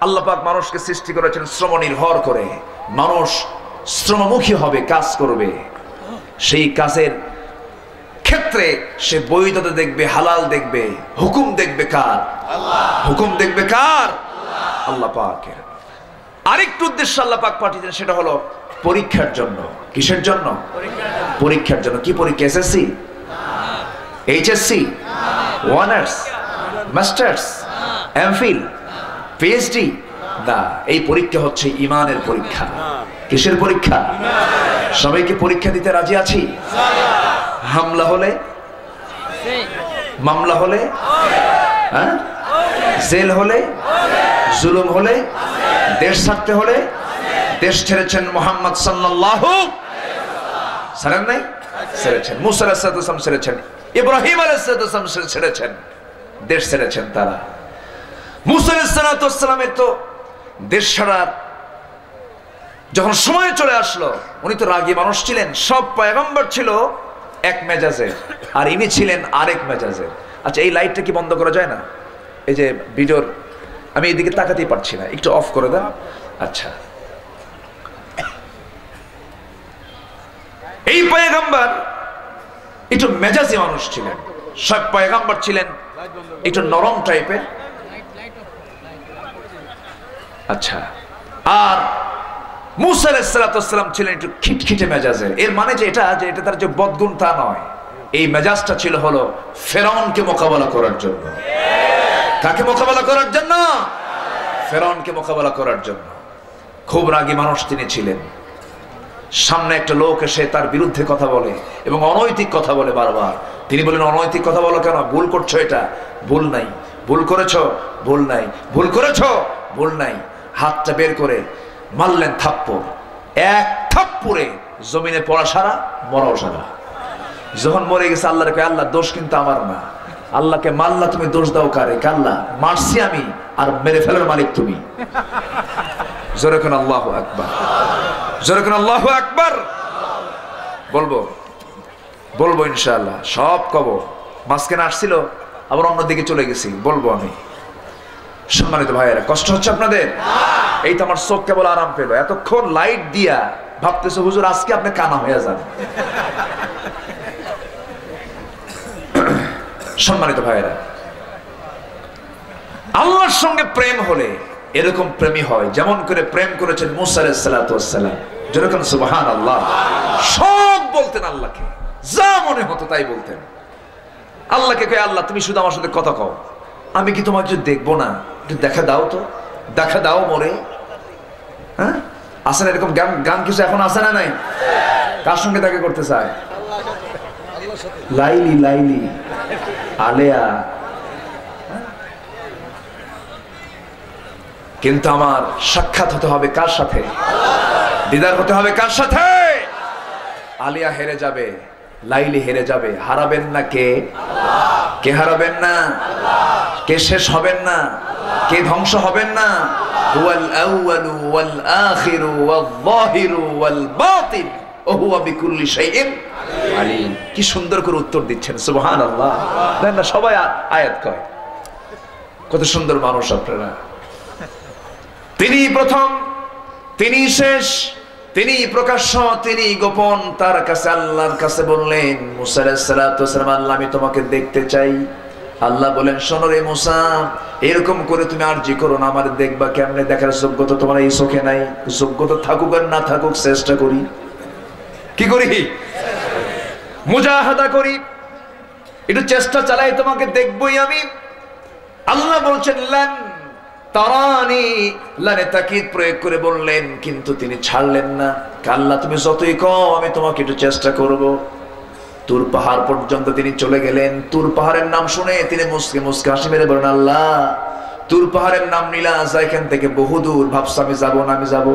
আল্লাহ পাক মানুষকে সৃষ্টি করেছেন শ্রম নির্ভর করে। মানুষ শ্রমমুখী হবে, কাজ করবে। সেই কাজের ক্ষেত্রে সে বৈধতা দেখবে, হালাল দেখবে, হুকুম দেখবে কার? আল্লাহ। হুকুম দেখবে কার? আল্লাহ পাকের। আরেকটু উদ্দেশ্য আল্লাহ পাক পাঠিয়েছেন, সেটা হলো পরীক্ষার জন্য। কিসের জন্য? পরীক্ষার জন্য। কি পরীক্ষা? SSC, HSC, honours, masters, MPhil, PhD না। এই পরীক্ষা হচ্ছে ঈমানের পরীক্ষা। কিসের পরীক্ষা? সবাইকে পরীক্ষা দিতে রাজি আছি? হামলা হলে, মামলা হলে, জেল হলে, জুলুম হলে, দেশ ছাড়তে হলে, দেশ ছেড়েছেন মুহাম্মদ সাল্লাল্লাহু সাল্লাম, নাই ছেড়েছেন, মুসা আলাইহিস সালাম ছেড়েছেন, ইব্রাহিম আলাইহিস সালাম ছেড়েছেন, দেশ ছেড়েছেন তারা। মুসা আলাইহিস সালামের তো দেশ ছাড়ার যখন সময় চলে আসলো, উনি তো রাগী মানুষ ছিলেন। সব পয়গম্বর ছিল এক মেজাজের, আর ইনি ছিলেন আরেক মেজাজের। আচ্ছা, এই লাইটটা কি বন্ধ করা যায় না? এই যে ভিডিওর, আমি এদিকে তাকাতেই পারছি না, একটু অফ করে দেন। আচ্ছা, এই পয়গম্বর একটু মেজাজি মানুষ ছিলেন। সব পয়গম্বর ছিলেন একটু নরম টাইপের। আচ্ছা, আর মুসা আলাইহিস সালাম ছিলেন একটু খিটখিটে মেজাজের। এর মানে যে এটা তার যে বদগুণ তা নয়। এই মেজাজটা ছিল হলো ফেরাউনকে মোকাবেলা করার জন্য। কাকে মোকাবেলা করার জন্য? ফেরাউনকে মোকাবেলা করার জন্য। খুব রাগী মানুষ তিনি ছিলেন। সামনে একটা লোক এসে তার বিরুদ্ধে কথা বলে এবং অনৈতিক কথা বলে বারবার। তিনি বলেন, অনৈতিক কথা বলো কেন? ভুল করছো, এটা ভুল নাই। ভুল করেছো? ভুল নাই। ভুল করেছো? ভুল নাই। হাতটা বের করে মারলেন থাপ্পড়। এক থাপ্পড়ে জমিনে পড়া সারা, মরাও সারা। যখন মরে গেছে, আল্লাহ রেখে, আল্লাহ দোষ কিন্তু আমার না। আল্লাহকে মারলা তুমি, দোষ দাও কারে? আল্লাহ, মারছি আমি, আর মেরে ফেলার মালিক তুমি। জোরে কোন আল্লাহু আকবার, জোরে কোন আল্লাহু আকবার। বলবো ইনশাআল্লাহ, সব কব। মাঝখানে আসছিল, আবার অন্যদিকে চলে গেছি, বলবো আমি। সম্মানিত ভাইয়েরা, কষ্ট হচ্ছে আপনাদের? এই তো আমার চোখ কেবল আরাম পেল। এতক্ষণ লাইট দিয়া ভাবতেছে হুজুর আজকে আপনি কানা হয়ে যান। সম্মানিত ভাইয়েরা, আল্লাহর সঙ্গে প্রেম হলে এরকম প্রেমী হয়, যেমন করে প্রেম করেছেন মুসা আলাইহিস সালাম। যেরকম সুবহানাল্লাহ। সব বলতেন আল্লাহকে, যা মনে হতো তাই বলতেন। আল্লাহকে কয় আল্লাহ তুমি শুধু আমার সাথে কথা কও, আমি কি তোমাকে যদি দেখবো না, একটু দেখা দাও তো, দেখা দাও মরে। হ্যাঁ আসে না এরকম গান, গান কিছু এখন আসে না নাই? কার সঙ্গে দেখা করতে চায়? লাইলি লাইলি আলেয়া। কিন্তু আমার সাক্ষাৎ হতে হবে কার সাথে? দিদার হতে হবে কার সাথে? আলিয়া হেরে যাবে, লাইলি হেরে যাবে, হারাবেন না কে? কে হারাবেন না? কে শেষ হবেন না? কে ধ্বংস হবেন না? হুয়াল আউয়ালু ওয়াল আখিরু ওয়াল যাহিরু ওয়াল বাতিন ওয়া হুয়া বিকুল্লি শাইইন আলিম। কি সুন্দর করে উত্তর দিচ্ছেন, সুবহানাল্লাহ। দেন না সবাই আয়াত কয়, কত সুন্দর মানুষ আপনারা। তিনি প্রথম, তিনি শেষ, তিনি প্রকাশ্য, তিনি গোপন। তার কাছে আল্লাহর কাছে বললেন মুসা আলাইহিস সালাতু ওয়াস সালাম, আল্লাহ আমি তোমাকে দেখতে চাই। আল্লাহ বলেন শোনো রে মুসা, এরকম করে তুমি আরজি করো না, আমার দেখবা কেমনে, দেখার যোগ্যতা তোমার এই চোখে নাই। যোগ্যতা থাকুক আর না থাকুক, চেষ্টা করি। কি করি? মুজাহাদা করি, একটু চেষ্টা চালাই, তোমাকে দেখবই আমি। আল্লাহ বলছেন লান তারানি, লানে তাকিদ প্রয়োগ করে বললেন, কিন্তু তিনি ছাড়লেন না। আল্লাহ তুমি যতই কও আমি তোমাকে একটু চেষ্টা করব। তুর পাহাড় পর্যন্ত তিনি চলে গেলেন। তুর পাহাড়ের নাম শুনে তিনি মুসকে মুসকে হাসি মেরে বলেন আল্লাহ তুর পাহাড়ের নাম নিলা, এখান থেকে বহুদূর, ভাবছ আমি যাবো না, আমি যাবো।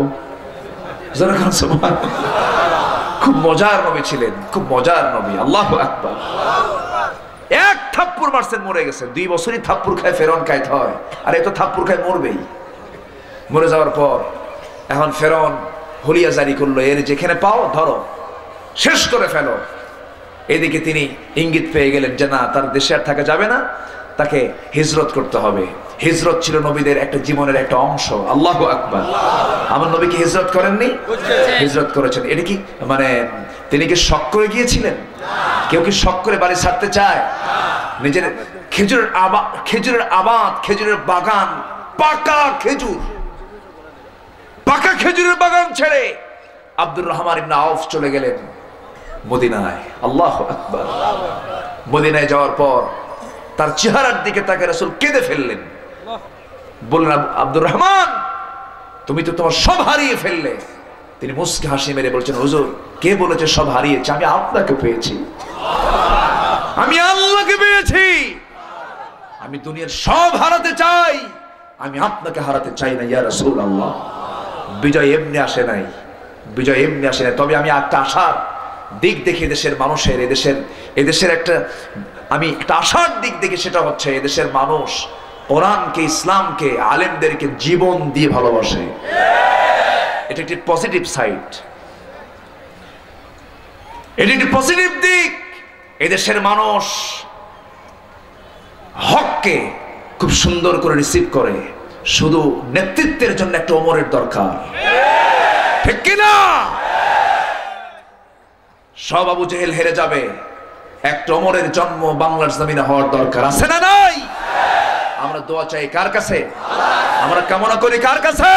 খুব মজার নবী ছিলেন, খুব মজার নবী। আল্লাহু আকবার। এক থাপ্পড় মারছেন, মরে গেছে। 2 বছরই থাপ্পড় খায় ফেরাউন কাইত হয়, আর এত থাপ্পড় খায় মরবেই। মরে যাওয়ার পর এখন ফেরাউন হুলিয়া জারি করলো, এর যেখানে পাও ধরো, শেষ করে ফেলো। এদিকে তিনি ইঙ্গিত পেয়ে গেলেন যে না, তার দেশে আর থাকা যাবে না, তাকে হিজরত করতে হবে। হিজরত ছিল নবীদের একটা জীবনের একটা অংশ। আল্লাহু আকবার। আমার নবী কি হিজরত করেননি? হিজরত করেছেন। এটা কি মানে তিনি কি শখ করে গিয়েছিলেন? কেউ কি শখ করে বাড়ি ছাড়তে চায়? নিজের খেজুরের আবাদ, খেজুরের বাগান, পাকা খেজুরের বাগান ছেড়ে আব্দুর রহমান ইবনে আউফ চলে গেলেন মদিনায়। আল্লাহু আকবার। মদিনায় যাওয়ার পর তার চেহারার দিকে তাকে রাসূল কেঁদে ফেললেন। বললেন আব্দুর রহমান তুমি তো তোমার সব হারিয়ে ফেললে। তিনি মুস্কি হাসি মেরে বলছেন হুজুর কে বলেছে সব হারিয়েছে? আমি আপনাকে পেয়েছি, আমি আল্লাহকে পেয়েছি। আমি দুনিয়ার সব হারাতে চাই, আমি আপনাকে হারাতে চাই না ইয়া রাসূলুল্লাহ। বিজয় এমনি আসে নাই, বিজয় এমনি আসে নাই। তবে আমি একটা আশার দিক দেখি দেশের মানুষের, এদেশের একটা আমি একটা আশার দিক দেখি, সেটা হচ্ছে এদেশের মানুষ কোরআনকে, ইসলামকে, আলেমদেরকে জীবন দিয়ে ভালোবাসে। এটা একটি পজিটিভ সাইড, এটা একটি পজিটিভ দিক। এদেশের মানুষ হককে খুব সুন্দর করে রিসিভ করে। শুধু নেতৃত্বের জন্য একটা ওমরের দরকার, ঠিক কিনা? সব আবু জেহেল হেরে যাবে, একটা ওমরের জন্ম বাংলার জমিনে হওয়ার দরকার আছে না নাই? আমরা দোয়া চাই কার কাছে? আমরা কামনা করি কার কাছে?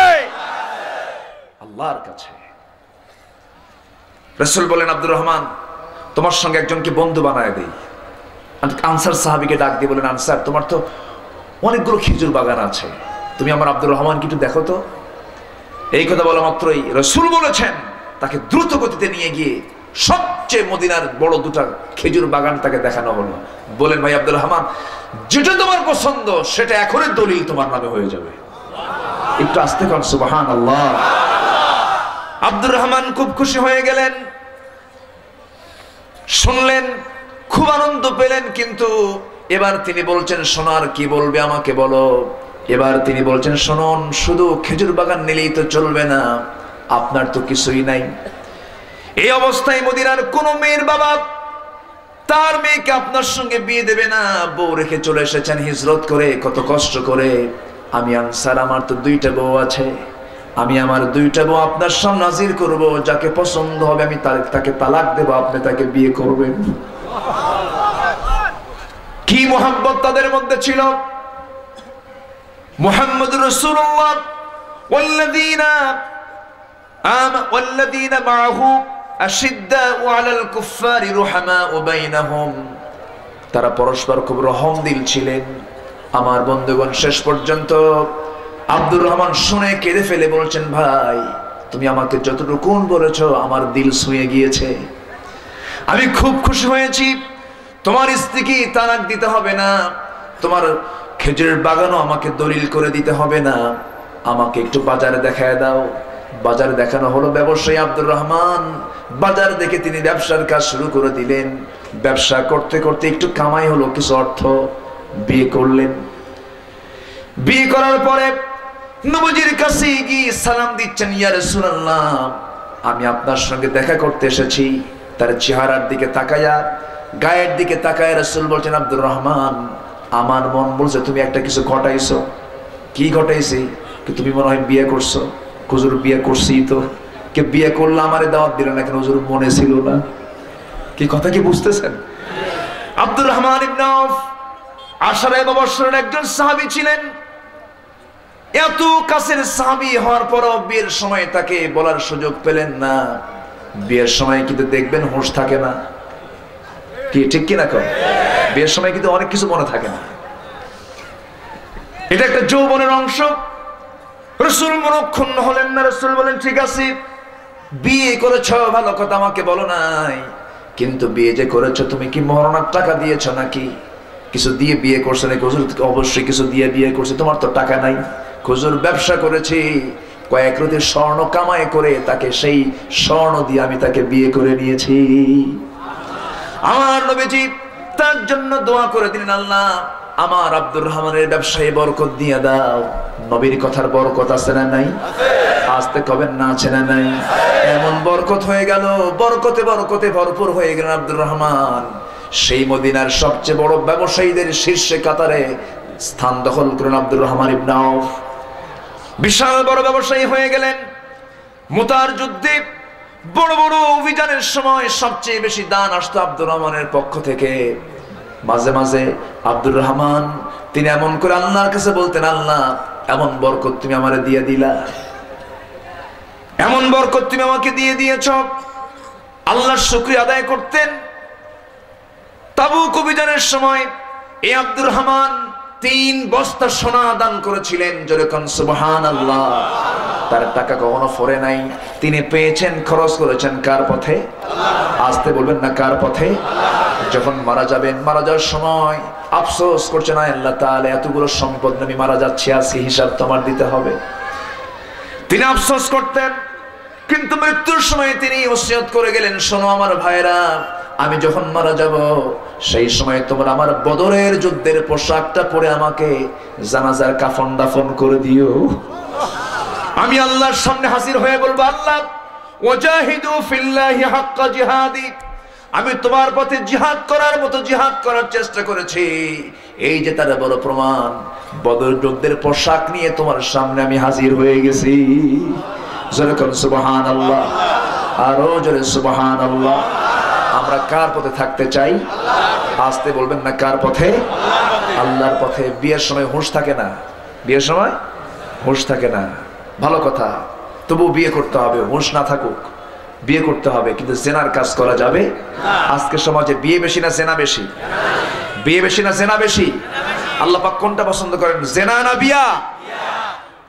আল্লাহর কাছে। রাসূল বলেন আব্দুর রহমান তোমার সঙ্গে একজনকে বন্ধু বানায় দেই। আনসার সাহাবীকে ডাক দিয়ে বলেন আনসার তোমার তো অনেকগুলো খেজুর বাগান আছে, তুমি আমার আব্দুর রহমানকে একটু দেখো তো। এই কথা বলা মাত্রই রাসূল বলেছেন তাকে দ্রুত গতিতে নিয়ে গিয়ে সবচেয়ে মদিনার বড় 2টা খেজুর বাগান তাকে দেখানো হলো। বলেন ভাই আব্দুর রহমান যেটা তোমার পছন্দ সেটা এখনই দলিল তোমার নামে হয়ে যাবে। একটু আস্তে কর সুবহানাল্লাহ। আব্দুর রহমান খুব খুশি হয়ে গেলেন, শুনলেন, খুব আনন্দ পেলেন। কিন্তু এবার তিনি বলছেন শোনার কি বলবে আমাকে বলো। এবার তিনি বলছেন শুনুন, শুধু খেজুর বাগান নিলেই তো চলবে না, আপনার তো কিছুই নাই। এই অবস্থায় মদিনার কোন মেয়ের বাবা তার মেয়েকে আপনার সঙ্গে বিয়ে দেবে না। বউ রেখে চলে এসেছেন হিজরত করে, কত কষ্ট করে। আমি আনসার, আমার তো 2টা বউ আছে, আমি আমার 2টা বউ আপনার সামনে হাজির করব, যাকে পছন্দ হবে আমি তাকে তালাক দেব, আপনি তাকে বিয়ে করবেন। কি মোহাব্বত তাদের মধ্যে ছিল। মুহাম্মদুর রাসূলুল্লাহ ওয়াল্লাযীনা ওয়াল্লাযীনা মাআহু আশিদ্দাউ আলাল কুফফারি রুহামাউ বাইনাহুম, তারা পরস্পর খুব রহমদিল ছিলেন। আমার বন্ধুগণ, শেষ পর্যন্ত আব্দুর রহমান শুনে কেঁদে ফেলে বলছেন, ভাই তুমি আমাকে যতটুকু বলেছো আমার দিল ছুঁয়ে গিয়েছে, আমি খুব খুশি হয়েছি। তোমার স্ত্রীকে তালাক দিতে হবে না, তোমার খেজুরের বাগানও আমাকে দলিল করে দিতে হবে না, আমাকে একটু বাজারে দেখায় দাও। বাজারে দেখানো হলো। ব্যবসায়ী আব্দুর রহমান বাজার দেখে তিনি ব্যবসার কাজ শুরু করে দিলেন। ব্যবসা করতে করতে একটু কামাই হলো, কিছু অর্থ, বিয়ে করলেন। বিয়ে করার পরে নবীজির কাছে গিয়ে সালাম দিচ্ছেন, ইয়া রাসূলুল্লাহ আমি আপনার সঙ্গে দেখা করতে এসেছি। তার চেহারার দিকে তাকায়া, গায়ের দিকে তাকায় রাসূল বলছেন, আব্দুর রহমান আমার মন বলছে তুমি একটা কিছু ঘটাইছো। কি ঘটাইছি? তুমি মনে হয় বিয়ে করছো। হুজুর বিয়ে করছি তো। কে বিয়ে করলো আমারে দাওয়াত দিল না কেন? হুজুর মনে ছিল না। কি কথা কি বুঝতেছেন? আব্দুর রহমান ইবনে আউফ আশারা মুবাশশিরের একজন সাহাবী ছিলেন। এত কাছের সাহাবী হওয়ার পরও বিয়ের সময় তাকে বলার সুযোগ পেলেন না। বিয়ের সময় কিন্তু দেখবেন হুঁশ থাকে না, কি ঠিক কিনা কর? বিয়ের সময় কিন্তু অনেক কিছু মনে থাকে না। এটা একটা যৌবনের অংশ। রাসূল মনক্ষুণ্ণ হলেন না। রাসূল বলেন, ঠিক আছে বিয়ে করেছো ভালো কথা, আমাকে বলো নাই, কিন্তু বিয়ে যে করেছো তুমি কি মহরানার টাকা দিয়েছো নাকি? কিছু দিয়ে বিয়ে করছো নাকি? হুজুর অবশ্যই কিছু দিয়ে বিয়ে করছে। তোমার তো টাকা নাই। হুজুর ব্যবসা করেছি, কয়েক রতি স্বর্ণ কামাই করে তাকে সেই স্বর্ণ দিয়ে আমি তাকে বিয়ে করে নিয়েছি। আমার নবীজি তার জন্য দোয়া করে দিলেন, আল্লাহ আমার আব্দুর রহমানের ব্যবসায় বরকত দিয়ে দাও। নবীর কথার বরকত আছে না নাই? আসতে কবেন না আছে না নাই? এমন বরকত হয়ে গেল, বরকতে বরকতে ভরপুর হয়ে গেলেন আব্দুর রহমান। সেই মদিনার সবচেয়ে বড় ব্যবসায়ীদের শীর্ষে কাতারে স্থান দখল করেন আব্দুর রহমান ইবনে আউফ। বিশাল বড় ব্যবসায়ী হয়ে গেলেন। মুতার যুদ্ধে বড় বড় অভিযানের সময় সবচেয়ে বেশি দান আসতো আব্দুর রহমানের পক্ষ থেকে। মাঝে মাঝে আব্দুর রহমান তিনি এমন করে আল্লাহর কাছে বলতেন, আল্লাহ এমন বরকত তুমি আমারে দিয়ে দিলা, এমন বরকত তুমি আমাকে দিয়ে দিয়েছ। আল্লাহর শুকরিয়া আদায় করতেন। তাবুক অভিযানের সময় এই আব্দুর রহমান 3 বস্তা সোনা দান করেছিলেন। যেরকম সুবহানাল্লাহ। তার টাকা কখনো ফরে নাই। তিনি পেয়েছেন, খরচ করেছেন কার পথে? আসতে বলবেন না, কার পথে? যখন মারা যাবেন, মারা যাওয়ার সময় আফসোস করছেন, আল্লাহ তাআলা এতগুলো সম্পদ আমি মারা যাচ্ছি, আজকে হিসাব তোমার দিতে হবে। তিনি আফসোস করতেন। কিন্তু মৃত্যুর সময় তিনি ওসিয়ত করে গেলেন, শোনো আমার ভাইরা, আমি যখন মারা যাব সেই সময় তোমরা আমার বদরের যুদ্ধের পোশাকটা পরে আমাকে জানাজার কাফন দাফন করে দিও। আমি আল্লাহর সামনে হাজির হয়ে বলবো, আল্লাহ ওয়াজাহিদু ফিল্লাহি হাক্কা জিহাদি, আমি তোমার পথে জিহাদ করার মতো জিহাদ করার চেষ্টা করেছি। এই যে তার বড় প্রমাণ, বদর যুদ্ধের পোশাক নিয়ে তোমার সামনে আমি হাজির হয়ে গেছি। জোরে কোন সুবহানাল্লাহ, আরো জোরে সুবহানাল্লাহ। আমরা কার পথে থাকতে চাই? আসতে বলবেন না, কার পথে? আল্লাহর পথে। বিয়ের সময় হুঁশ থাকে না, বিয়ের সময় হুঁশ থাকে না, ভালো কথা। তবু বিয়ে করতে হবে, হুঁশ না থাকুক, বিয়ে করতে হবে, কিন্তু জেনার কাজ করা যাবে না। আজকে সমাজে বিয়ে বেশি না জেনা বেশি? বিয়ে বেশি না জেনা বেশি? আল্লাহ পাক কোনটা পছন্দ করেন, জেনা না বিয়া?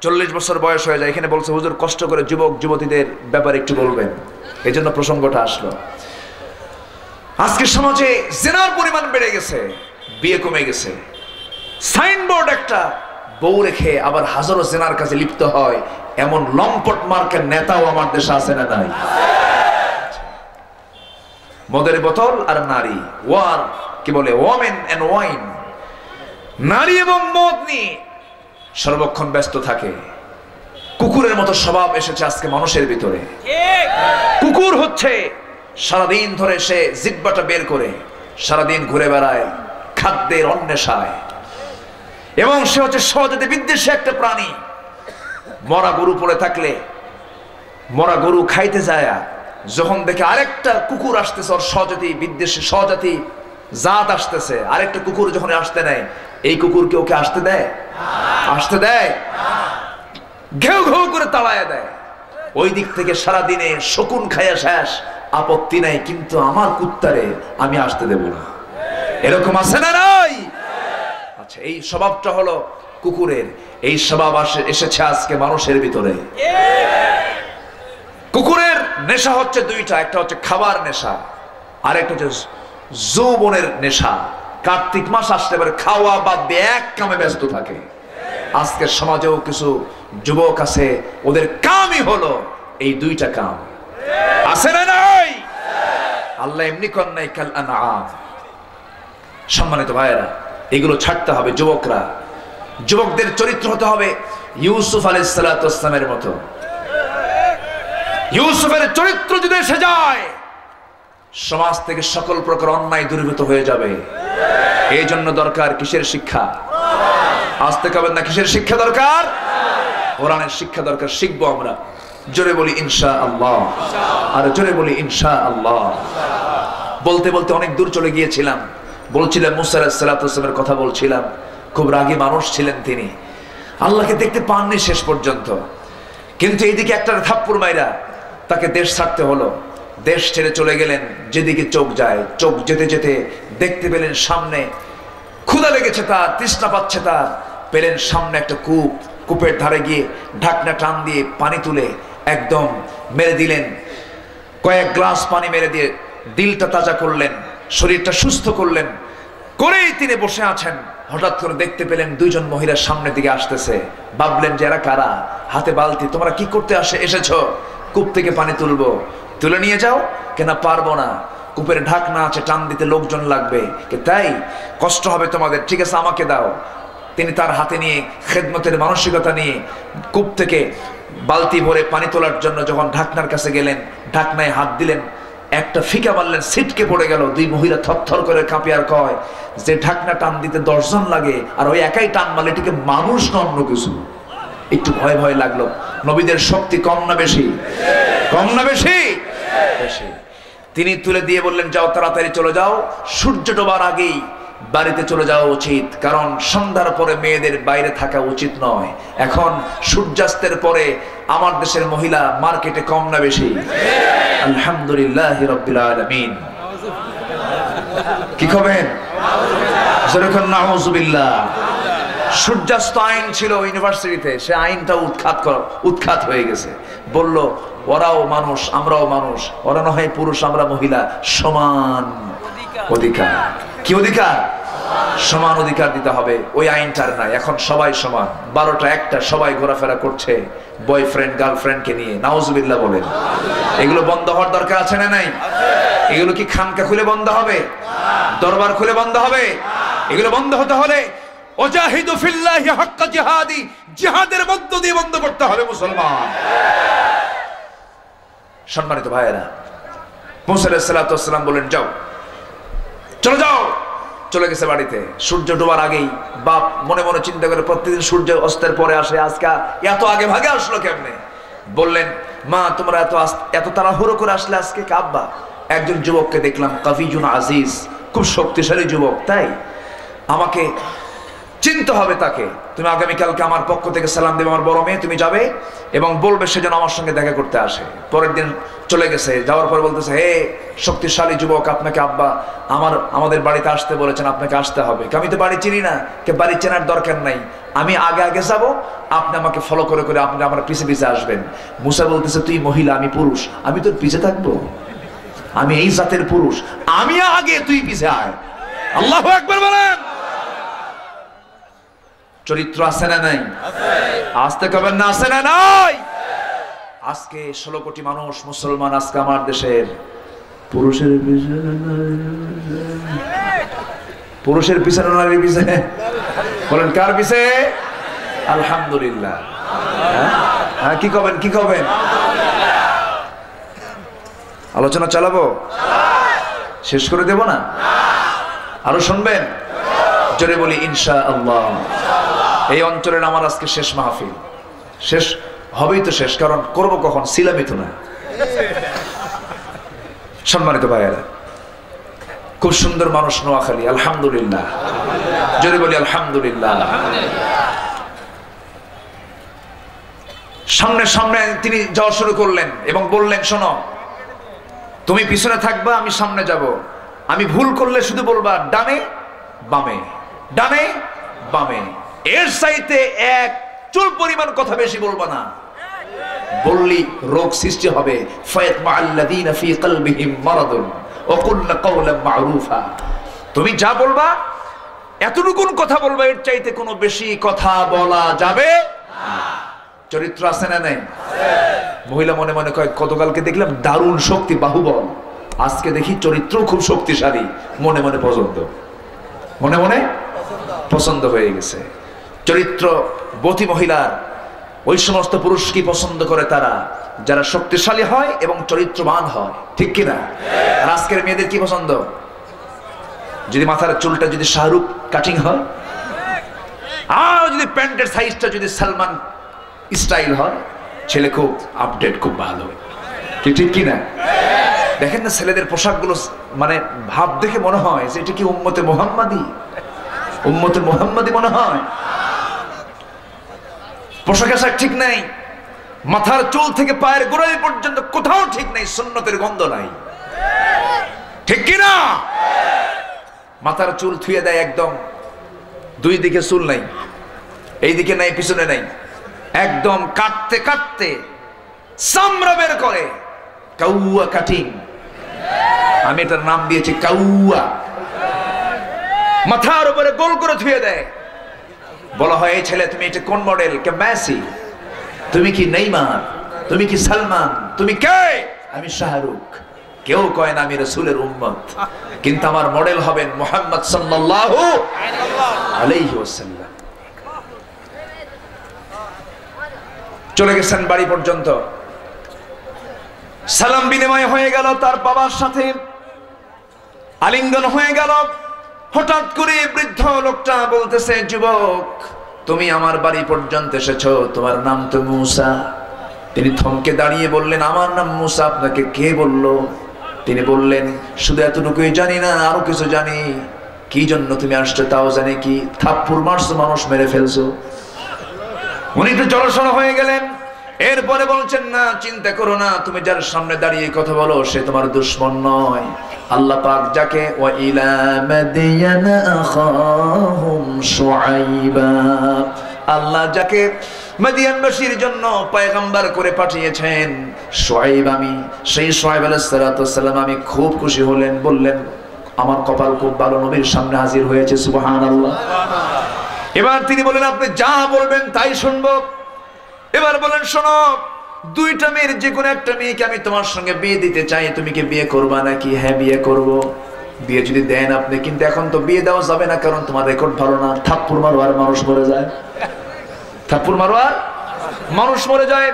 40 বছর বয়স হয়ে যায়, এখানে বলছে হুজুর কষ্ট করে যুবক যুবতীদের ব্যাপারে একটু বলবেন, এই জন্য প্রসঙ্গটা আসলো। আজকে সমাজে জেনার পরিমাণ বেড়ে গেছে, বিয়ে কমে গেছে। সাইনবোর্ড একটা বউ রেখে আবার হাজারো জেনার কাছে লিপ্ত হয়, এমন লম্পট মার্কের নেতাও আমার দেশে আছে না নাই? মদের বোতল আর নারী, ওয়ার কি বলে, ওমেন এন্ড ওয়াইন, নারী এবং মদ নিয়ে সর্বক্ষণ ব্যস্ত থাকে। কুকুরের মতো স্বভাব এসেছে আজকে মানুষের ভিতরে। কুকুর হচ্ছে সারাদিন ধরে সে জিহ্বাটা বের করে সারাদিন ঘুরে বেড়ায় খাদ্যের অন্বেষায়, এবং সে হচ্ছে সহজাতি বিদ্বেষী একটা প্রাণী। মরা গরু পড়ে থাকলে মরা গরু খাইতে যায়, যখন দেখে আরেকটা কুকুর আসতেছে, ওর সহজাতি বিদ্বেষী সহজাতি জাত আসতেছে, আরেকটা কুকুর যখন আসতে নেয়, এই কুকুরকে ওকে আসতে দেয়? আসতে দেয়? ঘেউ ঘেউ করে তাড়ায় দেয়। ওই দিক থেকে সারাদিনে শকুন খায়া শেষ, আপত্তি নাই, কিন্তু আমার কুত্তারে আমি আসতে দেব না। এরকম আছে না নাই? আচ্ছা, এই স্বভাবটা হলো কুকুরের, এই স্বভাব এসেছে আজকে মানুষের ভিতরে। কুকুরের নেশা হচ্ছে দুইটা, একটা হচ্ছে খাবার নেশা, আর একটা হচ্ছে যৌবনের নেশা। কার্তিক মাস আসলে এবার খাওয়া বাদ দিয়ে এক কামে ব্যস্ত থাকে। আজকের সমাজেও কিছু যুবক আছে, ওদের কামই হলো এই দুইটা কাম। আছে না নাই? আল্লাহ এমনি কর নাই কাল আনআম। সম্মানিত ভাইয়েরা, এগুলো ছাড়তে হবে। যুবকরা, যুবকদের চরিত্র হতে হবে ইউসুফ আলাইহিস সালাতু ওয়াস সালামের মতো। ইউসুফের চরিত্র যদি এসে যায়, সমাজ থেকে সকল প্রকার অন্যায় দূরীভূত হয়ে যাবে। এই জন্য দরকার কিসের শিক্ষা? আসতে কবেন না, কিসের শিক্ষা দরকার? কোরআনের শিক্ষা দরকার। শিখবো আমরা। জোরে বলি ইনশাআল্লাহ, আর জোরে বলি ইনশাআল্লাহ। বলতে বলতে অনেক দূর চলে গিয়েছিলাম। বলছিলাম মুসা আলাইহিস সালাতু ওয়াস সালামের কথা বলছিলাম। খুব রাগী মানুষ ছিলেন তিনি, আল্লাহকে দেখতে পাননি শেষ পর্যন্ত। কিন্তু এইদিকে একটা থাপ্পড় মাইরা তাকে দেশ ছাড়তে হলো। দেশ ছেড়ে চলে গেলেন যেদিকে চোখ যায়। চোখ যেতে যেতে দেখতে পেলেন সামনে, ক্ষুধা লেগেছে তার, তৃষ্ণা পাচ্ছে তার। পেলেন সামনে একটা কূপ। কূপের ধারে গিয়ে ঢাকনা টান দিয়ে পানি তুলে একদম মেরে দিলেন। কয়েক গ্লাস পানি মেরে দিয়ে দিলটা তাজা করলেন, শরীরটা সুস্থ করলেন। করেই তিনি বসে আছেন, হঠাৎ করে দেখতে পেলেন দুইজন মহিলা সামনের দিকে আসতেছে। ভাবলেন যে এরা কারা? হাতে বালতি। তোমরা কি করতে এসেছো? কূপ থেকে পানি তুলবো। তুলে নিয়ে যাও। কেন? পারবো না, কূপের ঢাকনা আছে, টান দিতে লোকজন লাগবে। তাই কষ্ট হবে তোমাদের। ঠিক আছে, আমাকে দাও। তিনি তার হাতে নিয়ে খেদমতের মানসিকতা নিয়ে কূপ থেকে বালতি ভরে পানি তোলার জন্য যখন ঢাকনার কাছে গেলেন, ঢাকনায় হাত দিলেন, একটা ফিকা মারলেন, ছিটকে পড়ে গেল। দুই মহিলা থরথর করে কাঁপে আর কয় যে ঢাকনা টান দিতে 10 জন লাগে, আর ওই একাই টান মারলে এটিকে মানুষ না অন্য কিছু। একটু ভয় ভয় লাগলো। নবীদের শক্তি কম না বেশি? কম না বেশি? বেশি। তিনি তুলে দিয়ে বললেন, যাও, তাড়াতাড়ি চলে যাও, সূর্য ডোবার আগেই বাড়িতে চলে যাওয়া উচিত, কারণ সন্ধ্যার পরে মেয়েদের বাইরে থাকা উচিত নয়। এখন সূর্যাস্তের পরে আমার দেশের মহিলা মার্কেটে কম না বেশি? আলহামদুলিল্লাহ রাব্বিল আলামিন। কি করবেন? যেরকম নাউযুবিল্লাহ। সূর্যাস্ত আইন ছিল ইউনিভার্সিটিতে, সে আইনটা উৎখাত হয়ে গেছে। বলল ওরাও মানুষ, আমরাও মানুষ, ওরা না হয় পুরুষ, আমরা মহিলা, সমান অধিকার। কি অধিকার? সমান অধিকার দিতে হবে। ওই আইনটার নাই। এখন সবাই সমান। 12টা 1টা সবাই ঘোরাফেরা করছে বয়ফ্রেন্ড গার্লফ্রেন্ডকে নিয়ে। নাউজুবিল্লাহ বলেন। এগুলো বন্ধ হওয়ার দরকার আছে না নাই? এগুলো কি খানকা খুলে বন্ধ হবে? দরবার খুলে বন্ধ হবে? এগুলো বন্ধ হতে হলে ওয়াজাহিদু ফিল্লাহি হাক্কা জিহাদি, জিহাদের মধ্য দিয়ে বন্ধ করতে হবে মুসলমান। সম্মানিত ভাইয়েরা, মুসা আলাইহিস সালাতু ওয়াস সালাম বলেন, যাও, চলে যাও। চলে গেছে বাড়িতে। সূর্য ডোবার আগেই বাপ মনে মনে চিন্তা করে, প্রতিদিন সূর্য অস্তের পরে আসে, আজকে এত আগে ভাগে আসলো কেমনে? বললেন, মা তোমরা এত তাড়াহুড়ো করে আসলে আজকে? আব্বা, একজন যুবককে দেখলাম, কাফিজুন আজিজ, খুব শক্তিশালী যুবক, তাই আমাকে চিনতে হবে তাকে। তুমি আগামীকালকে আমার পক্ষ থেকে সালাম দেবে, আমার বড় মেয়ে, তুমি যাবে এবং বলবে সে যেন আমার সঙ্গে দেখা করতে আসে। পরের দিন চলে গেছে। যাওয়ার পর বলতেছে, হে শক্তিশালী যুবক, আপনাকে আব্বা আমাদের বাড়িতে আসতে বলেছেন, আপনাকে আসতে হবে। আমি তো বাড়ি চিনি না। কে বাড়ি চেনার দরকার নাই, আমি আগে আগে যাব, আপনি আমাকে ফলো করে করে আপনি আমার পিছে পিছে আসবেন। মুসা বলতেছে, তুই মহিলা, আমি পুরুষ, আমি তোর পিছে থাকবো? আমি এই জাতের পুরুষ, আমি আগে, তুই পিছে আয়। আল্লাহু আকবার বলেন। চরিত্র আছে না নাই? আসতে কবেন না, আছে না নাই? আজকে 16 কোটি মানুষ মুসলমান। আজকে আমার দেশের পুরুষের পিছনে নারীর পিছনে। বলেন কার পিছে? আলহামদুলিল্লাহ। হ্যাঁ, কি কবেন? কি কবেন? আলোচনা চালাবো? শেষ করে দেব না? আরো শুনবেন? জোরে বলি ইনশাআল্লাহ। এই অঞ্চলের আমার আজকে শেষ মাহফিল। শেষ হবেই তো শেষ, কারণ করবো কখন? ছিলামই তো না। সম্মানিত ভাইয়েরা, খুব সুন্দর মানুষ নোয়াখালী, আলহামদুলিল্লাহ। জোরে বলি আলহামদুলিল্লাহ। সামনে সামনে তিনি যাওয়া শুরু করলেন এবং বললেন, শোনো, তুমি পিছনে থাকবা, আমি সামনে যাব। আমি ভুল করলে শুধু বলবা ডানে বামে, ডানে বামে। এর চাইতে এক চুল পরিমাণ কথা বেশি বলবা না, বললি রোগ সৃষ্টি হবে। ফায়াতমাআল্লাযীনা ফী কলবিহিম মারাদুন ওয়া কুল্লা কাওলান মা'রুফা। তুমি যা বলবা এতটুকুন কথা বলবা, এর চাইতে কোনো বেশি কথা বলা যাবে না। চরিত্র আছে না নাই? মহিলা মনে মনে কয়, গতকালকে দেখলাম দারুণ শক্তি, বাহুবল, আজকে দেখি চরিত্র খুব শক্তিশালী। মনে মনে পছন্দ, মনে মনে পছন্দ হয়ে গেছে। চরিত্রবতী মহিলার ওই সমস্ত পুরুষ কি পছন্দ করে? তারা যারা শক্তিশালী হয় এবং চরিত্রবান হয়, ঠিক কিনা? আর আজকের মেয়েদের কি পছন্দ? যদি মাথার চুলটা যদি শাহরুখ কাটিং হয়, আর যদি প্যান্টের সাইজটা যদি সালমান স্টাইল হয়, ছেলে খুব আপডেট, খুব ভালো, ঠিক কিনা? দেখেন না ছেলেদের পোশাকগুলো, মানে ভাব দেখে মনে হয় যে এটা কি উম্মতে মুহাম্মাদি, উম্মতে মুহাম্মাদি মনে হয়। পোশাক আশাক ঠিক নাই, মাথার চুল থেকে পায়ের গোড়ালি পর্যন্ত কোথাও ঠিক নাই, সুন্নতের গন্ধ নাই, ঠিক কিনা? মাথার চুল থুয়ে দেয় একদম, দুই দিকে চুল নাই, এই দিকে নাই পিছনে নাই, একদম কাটতে কাটতে চামড়া বের করে, কাউয়া কাটিং। আমি এটার নাম দিয়েছি কাউয়া। মাথার উপরে গোল করে থুয়ে দেয়। বলা হয়, এই ছেলে তুমি এটা কোন মডেল? কে মেসি? তুমি কি নেইমার? তুমি কি সালমান? তুমি কে? আমি শাহরুখ। কেউ কয় না আমি রাসূলের উম্মত, কিন্তু আমার মডেল হবেন মুহাম্মদ সাল্লাল্লাহু আলাইহি ওয়াসাল্লাম। চলে গেছেন বাড়ি পর্যন্ত, সালাম বিনিময় হয়ে গেল, তার বাবার সাথে আলিঙ্গন হয়ে গেল। হঠাৎ করে বৃদ্ধ লোকটা বলতেছে, যুবক, তুমি আমার বাড়ি পর্যন্ত এসেছো, তোমার নাম তো মুসা। তিনি থমকে দাঁড়িয়ে বললেন, আমার নাম মুসা, আপনাকে কে বললো? তিনি বললেন, শুধু এতটুকুই জানি না, আরো কিছু জানি। কি জন্য তুমি আসছো তাও জানি। কি? থাপ্পড় মারছো, মানুষ মেরে ফেলছো। উনি একটু জড়সড় হয়ে গেলেন। এরপরে বলছেন, না, চিন্তা করো না, তুমি যার সামনে দাঁড়িয়ে কথা বলো সে তোমার দুশমন নয়। আল্লাহ পাক যাকে ওয়া ইলা মাদিয়ানা আখাহুম শুআইবা, আল্লাহ যাকে মাদিয়ানবাসীর জন্য পয়গম্বর করে পাঠিয়েছেন, শুআইব, আমি সেই শুআইব আলাইহিস সালাতু ওয়াস আমি খুব খুশি হলেন। বললেন, আমার কপাল খুব ভালো, নবীর সামনে হাজির হয়েছে। সুবহানাল্লাহ। এবার তিনি বলেন, আপনি যা বলবেন তাই শুনবো। এবার বলেন, শোনো, দুইটা মেয়ের যে কোনো একটা মেয়েকে আমি তোমার সঙ্গে বিয়ে দিতে চাই, তুমি কি বিয়ে করবা নাকি? হ্যাঁ, বিয়ে করব। বিয়ে যদি দেন আপনি, কিন্তু এখন তো বিয়ে দেওয়া যাবে না, কারণ তোমার রেকর্ড ভালো না। থাপ্পড় মারো আর মানুষ মরে যায়, থাপ্পড় মারো আর মানুষ মরে যায়।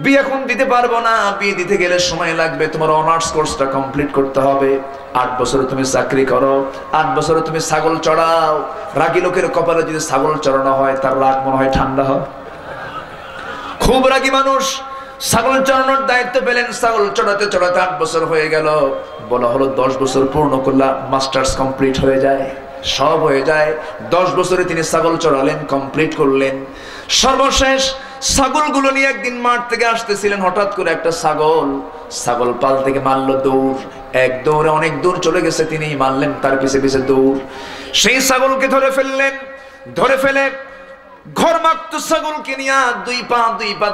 বিয়ে এখন দিতে পারবো না, বিয়ে দিতে গেলে সময় লাগবে। তোমার অনার্স কোর্সটা কমপ্লিট করতে হবে। 8 বছরে তুমি চাকরি করো, 8 বছরে তুমি ছাগল চড়াও। রাগী লোকের কপালে যদি ছাগল চড়ানো হয়, তার রাগ মনে হয় ঠান্ডা হয়। খুব রাগী মানুষ ছাগল চড়ানোর দায়িত্ব পেলেন। ছাগল চড়াতে চড়াতে 8 বছর হয়ে গেল। বলা হলো 10 বছর পূর্ণ করলে মাস্টার্স কমপ্লিট হয়ে যায়, সব হয়ে যায়। 10 বছরে তিনি ছাগল চড়ালেন, কমপ্লিট করলেন। সর্বশেষ ছাগলগুলো নিয়ে একদিন মাঠ থেকে আসতেছিলেন। হঠাৎ করে একটা ছাগল পাল থেকে মারলো দৌড়। এক দৌড়ে অনেক দূর চলে গেছে, তিনি মারলেন, তার পিছে পিছে দৌড়। সেই ছাগলকে ধরে ফেললেন। ধরে ফেলে ঘরমাক্ত ছাগলকে নিয়ে দুই পা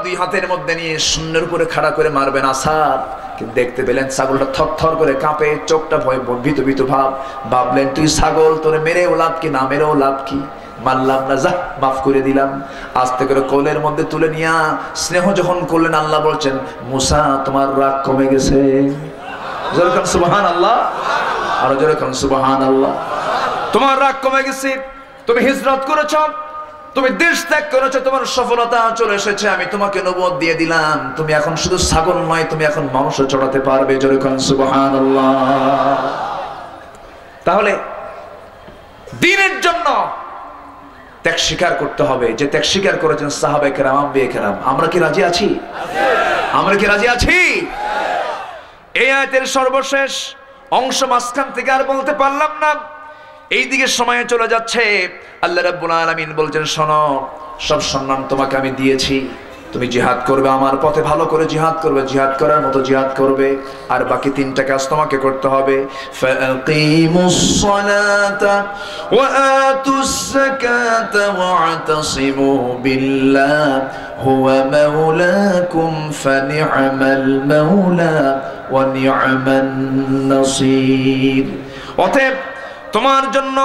দুই হাতের মধ্যে নিয়ে শূন্যের উপরে খাড়া করে মারবেন আসাদ। কিন্তু দেখতে পেলেন ছাগলটা থরথর করে কাঁপে, চোখটা ভয় ভীত ভীত ভাব। ভাবলেন, তুই ছাগল, তোরে মেরেও লাভ কি, না মেরেও লাভ কি? মারলাম না, যা মাফ করে দিলাম। আস্তে করে কোলের মধ্যে তুলে নিয়ে স্নেহ যখন করলেন, আল্লাহ বলছেন, মুসা, তোমার রাগ কমে গেছে। জোরে কান সুবহানাল্লাহ, আরো জোরে কান সুবহানাল্লাহ। তোমার রাগ কমে গেছে, তুমি হিজরত করেছো, তুমি দেশ ত্যাগ করেছো, তোমার সফলতা চলে এসেছে। আমি তোমাকে নবুয়ত দিয়ে দিলাম, তুমি এখন শুধু ছাগল নয়, তুমি এখন মানুষও চড়াতে পারবে। জোরে কান সুবহানাল্লাহ। তাহলে দ্বীনের জন্য ত্যাগ স্বীকার করতে হবে, যে ত্যাগ স্বীকার করেছেন সাহাবায়ে কেরাম, আম্বিয়ায়ে কেরাম। আমরা কি রাজি আছি? আমরা কি রাজি আছি? এই আয়াতের সর্বশেষ অংশ মাঝখান থেকে আর বলতে পারলাম না, এইদিকে সময় চলে যাচ্ছে। আল্লাহ রাব্বুল আলামিন বলছেন, শোনো, সব সম্মান তোমাকে আমি দিয়েছি, তুমি জিহাদ করবে আমার পথে, ভালো করে জিহাদ করবে, জিহাদ করার মতো জিহাদ করবে। আর বাকি তিনটা কাজ তোমাকে করতে হবে। ফাকিমুস সালাতা ওয়া আতুস যাকাতা ওয়া'তাসিমু বিল্লাহ হুয়া মাওলাকুম ফানি'মাল মাওলা ওয়া নি'মান নাসীর। অতএব তোমার জন্য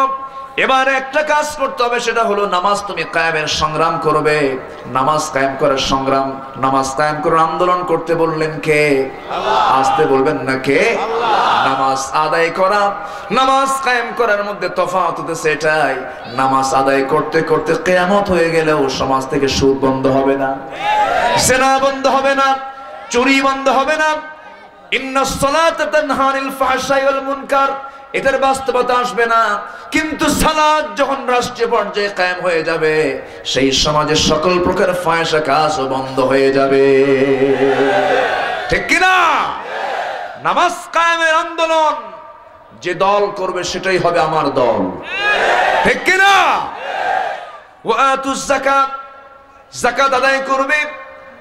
এবার একটা কাজ করতে হবে, সেটা হলো নামাজ তুমি কায়েমের সংগ্রাম করবে। নামাজ কায়েম করার সংগ্রাম, নামাজ কায়েম করার আন্দোলন করতে বললেন কে? আল্লাহ। আসতে বলবেন না কে? আল্লাহ। নামাজ আদায় করা, নামাজ কায়েম করার মধ্যে তফাৎ হচ্ছে এটাই, নামাজ আদায় করতে করতে কিয়ামত হয়ে গেলেও সমাজ থেকে সুদ বন্ধ হবে না, জিনা বন্ধ হবে না, চুরি বন্ধ হবে না। ইন্নাস সালাতা তানহা আনিল ফাহশাই ওয়াল মুনকার, এটার বাস্তবতা আসবে না। কিন্তু সালাত যখন রাষ্ট্রীয় পর্যায়ে কায়েম হয়ে যাবে, সেই সমাজের সকল প্রকার ফাহিশা কাজও বন্ধ হয়ে যাবে। ঠিক কিনা? নামাজ কায়েমের আন্দোলন যে দল করবে সেটাই হবে আমার দল। ঠিক কিনা? ওয়া আতুজ যাকাত, যাকাত আদায় করবে।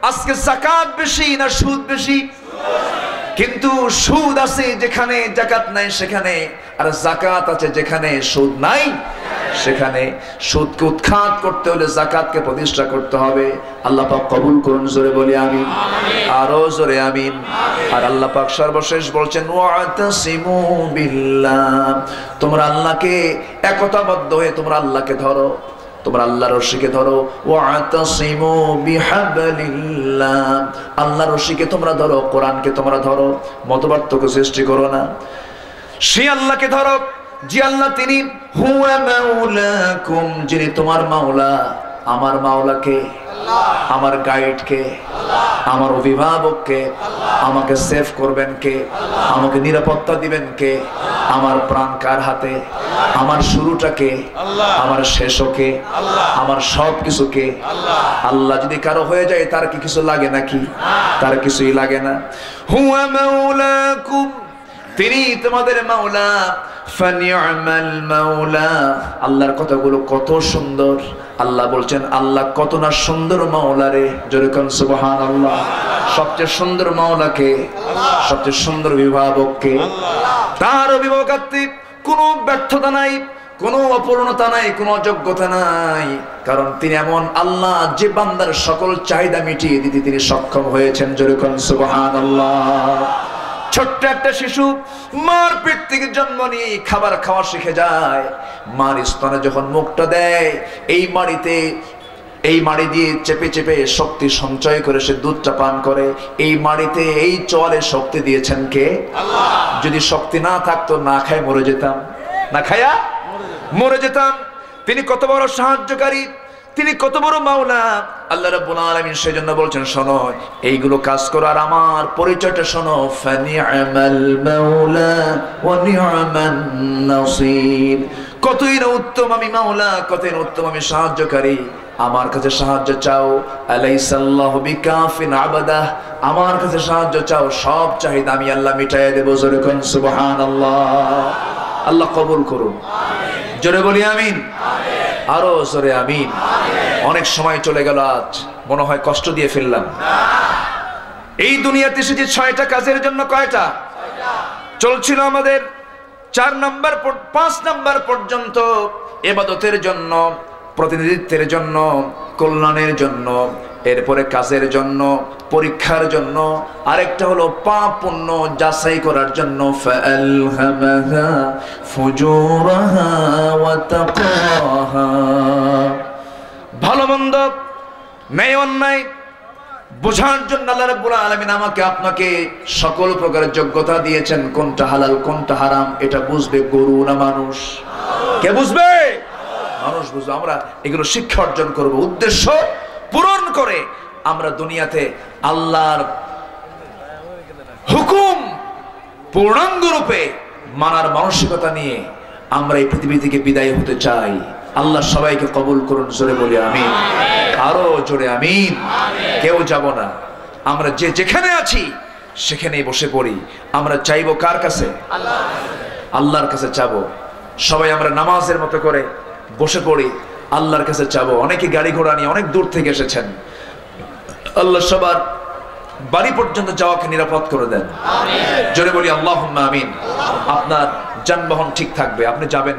আজকে যাকাত বেশি না সুদ বেশি? কিন্তু সুদ আছে যেখানে যাকাত নাই সেখানে, আর যাকাত আছে যেখানে সুদ নাই সেখানে। সুদকে উৎখাত করতে হলে যাকাতকে প্রতিষ্ঠা করতে হবে। আল্লাহ পাক কবুল করুন, জোরে বলি আমিন, আরো জোরে আমিন। আর আল্লাহ পাক সর্বশেষ বলছেন ওয়া'তাসিমু বিল্লাহ, তোমরা আল্লাহকে একতাবদ্ধ হয়ে তোমরা আল্লাহকে ধরো, তোমরা আল্লাহর রশিকে ধরো। ওয়া'তাসিমু বিহাবলিল্লাহ, আল্লাহর রশিকে তোমরা ধরো, কোরআনকে তোমরা ধরো, মতপার্থক্য সৃষ্টি করো না। সেই আল্লাহকে ধরো যে আল্লাহ তিনি হুয়া মাওলাকুম, যিনি তোমার মাওলা। আমার মাওলাকে, আমার গাইডকে, আমার অভিভাবককে, আমাকে সেভ করবেন কে, আমাকে নিরাপত্তা দিবেন কে, আমার প্রাণ কার হাতে, আমার শুরুটাকে, আমার শেষকে, আমার সব কিছুকে। আল্লাহ যদি কারো হয়ে যায় তার কি কিছু লাগে নাকি? তার কিছুই লাগে না। হুয়া মাওলাকুম, তিনি তোমাদের মাওলা। ফানি'মাল মাওলা, আল্লাহর কথাগুলো কত সুন্দর। আল্লাহ বলছেন আল্লাহ কত না সুন্দর মাওলা রে, জোরে কোন সুবহানাল্লাহ। সবচেয়ে সুন্দর মাওলাকে, সবচেয়ে সুন্দর অভিভাবককে। তার অভিভাবকত্বে কোনো ব্যর্থতা নাই, কোনো অপূর্ণতা নাই, কোনো অযোগ্যতা নাই, কারণ তিনি এমন আল্লাহ যে বান্দার সকল চাহিদা মিটিয়ে দিতে তিনি সক্ষম হয়েছেন, জোরে কোন সুবহানাল্লাহ। ছোট্ট একটা শিশু মার পেট থেকে জন্ম নিয়ে খাবার খাওয়া শিখে যায়। মার স্তনে যখন মুখটা দেয়, এই মাড়ি দিয়ে চেপে চেপে শক্তি সঞ্চয় করে সে দুধটা পান করে। এই মাড়িতে, এই চোয়ালে শক্তি দিয়েছেন কে? আল্লাহ। যদি শক্তি না থাকতো না খায় মরে যেতাম, না খায়া মরে যেতাম। তিনি কত বড় সাহায্যকারী, তিনি কত বড় মাওলা। আল্লাহ রাব্বুল আলামিন সেজন্য বলছেন শোনো, এইগুলো কাজ করো আর আমার পরিচয়টা শোনো। ফানি'মাল মাওলা ওয়া নি'মান নাসীর, কতই না উত্তম আমি মাওলা, কতই না উত্তম আমি সাহায্যকারী। আমার কাছে সাহায্য চাও। আলাইসাল্লাহু বিকাফিন আবাদাহ, আমার কাছে সাহায্য চাও, সব চাহিদা আমি আল্লাহ মিটাইয়া দেব। জোরে কোন সুবহানাল্লাহ। আল্লাহ কবুল করুন, জোরে বলি আমিন, আরো জোরে আমিন। অনেক সময় চলে গেল, আজ মনে হয় কষ্ট দিয়ে ফেললাম। এই দুনিয়াতে এসেছি 6টা কাজের জন্য। কয়টা? চলছিল আমাদের 4 নাম্বার 5 নাম্বার পর্যন্ত ইবাদতের জন্য, প্রতিনিধিত্বের জন্য, কল্যাণের জন্য, এরপরে কাজের জন্য, পরীক্ষার জন্য, আরেকটা হলো পাপ পুণ্য যাচাই করার জন্য। ফাআলহামাহা ফুজুরাহা ওয়া তাকওয়াহা, ভালো মন্দ, ন্যায় অন্যায় বোঝার জন্য আল্লাহ রাব্বুল আলামিন আমাকে আপনাকে সকল প্রকারের যোগ্যতা দিয়েছেন। কোনটা হালাল কোনটা হারাম এটা বুঝবে গরু না মানুষ? কে বুঝবে? মানুষ বুঝবে। আমরা এগুলো শিক্ষা অর্জন করব, উদ্দেশ্য পূরণ করে আমরা দুনিয়াতে আল্লাহর হুকুম পূর্ণাঙ্গ রূপে মানার মানসিকতা নিয়ে আমরা এই পৃথিবী থেকে বিদায় হতে চাই। আল্লাহ সবাইকে কবুল করুন, জোরে বলি আমিন, আরো জোরে আমিন। কেউ যাব না, আমরা যে যেখানে আছি সেখানেই বসে পড়ি। আমরা চাইবো কার কাছে? আল্লাহর কাছে চাবো। সবাই আমরা নামাজের মতো করে বসে পড়ি, আল্লাহর কাছে চাবো। অনেকে গাড়ি ঘোড়া নিয়ে অনেক দূর থেকে এসেছেন, আল্লাহ সবার বাড়ি পর্যন্ত যাওয়াকে নিরাপদ করে দেন। জোরে বলি আল্লাহুম্মা আমিন। আপনার যানবাহন ঠিক থাকবে, আপনি যাবেন।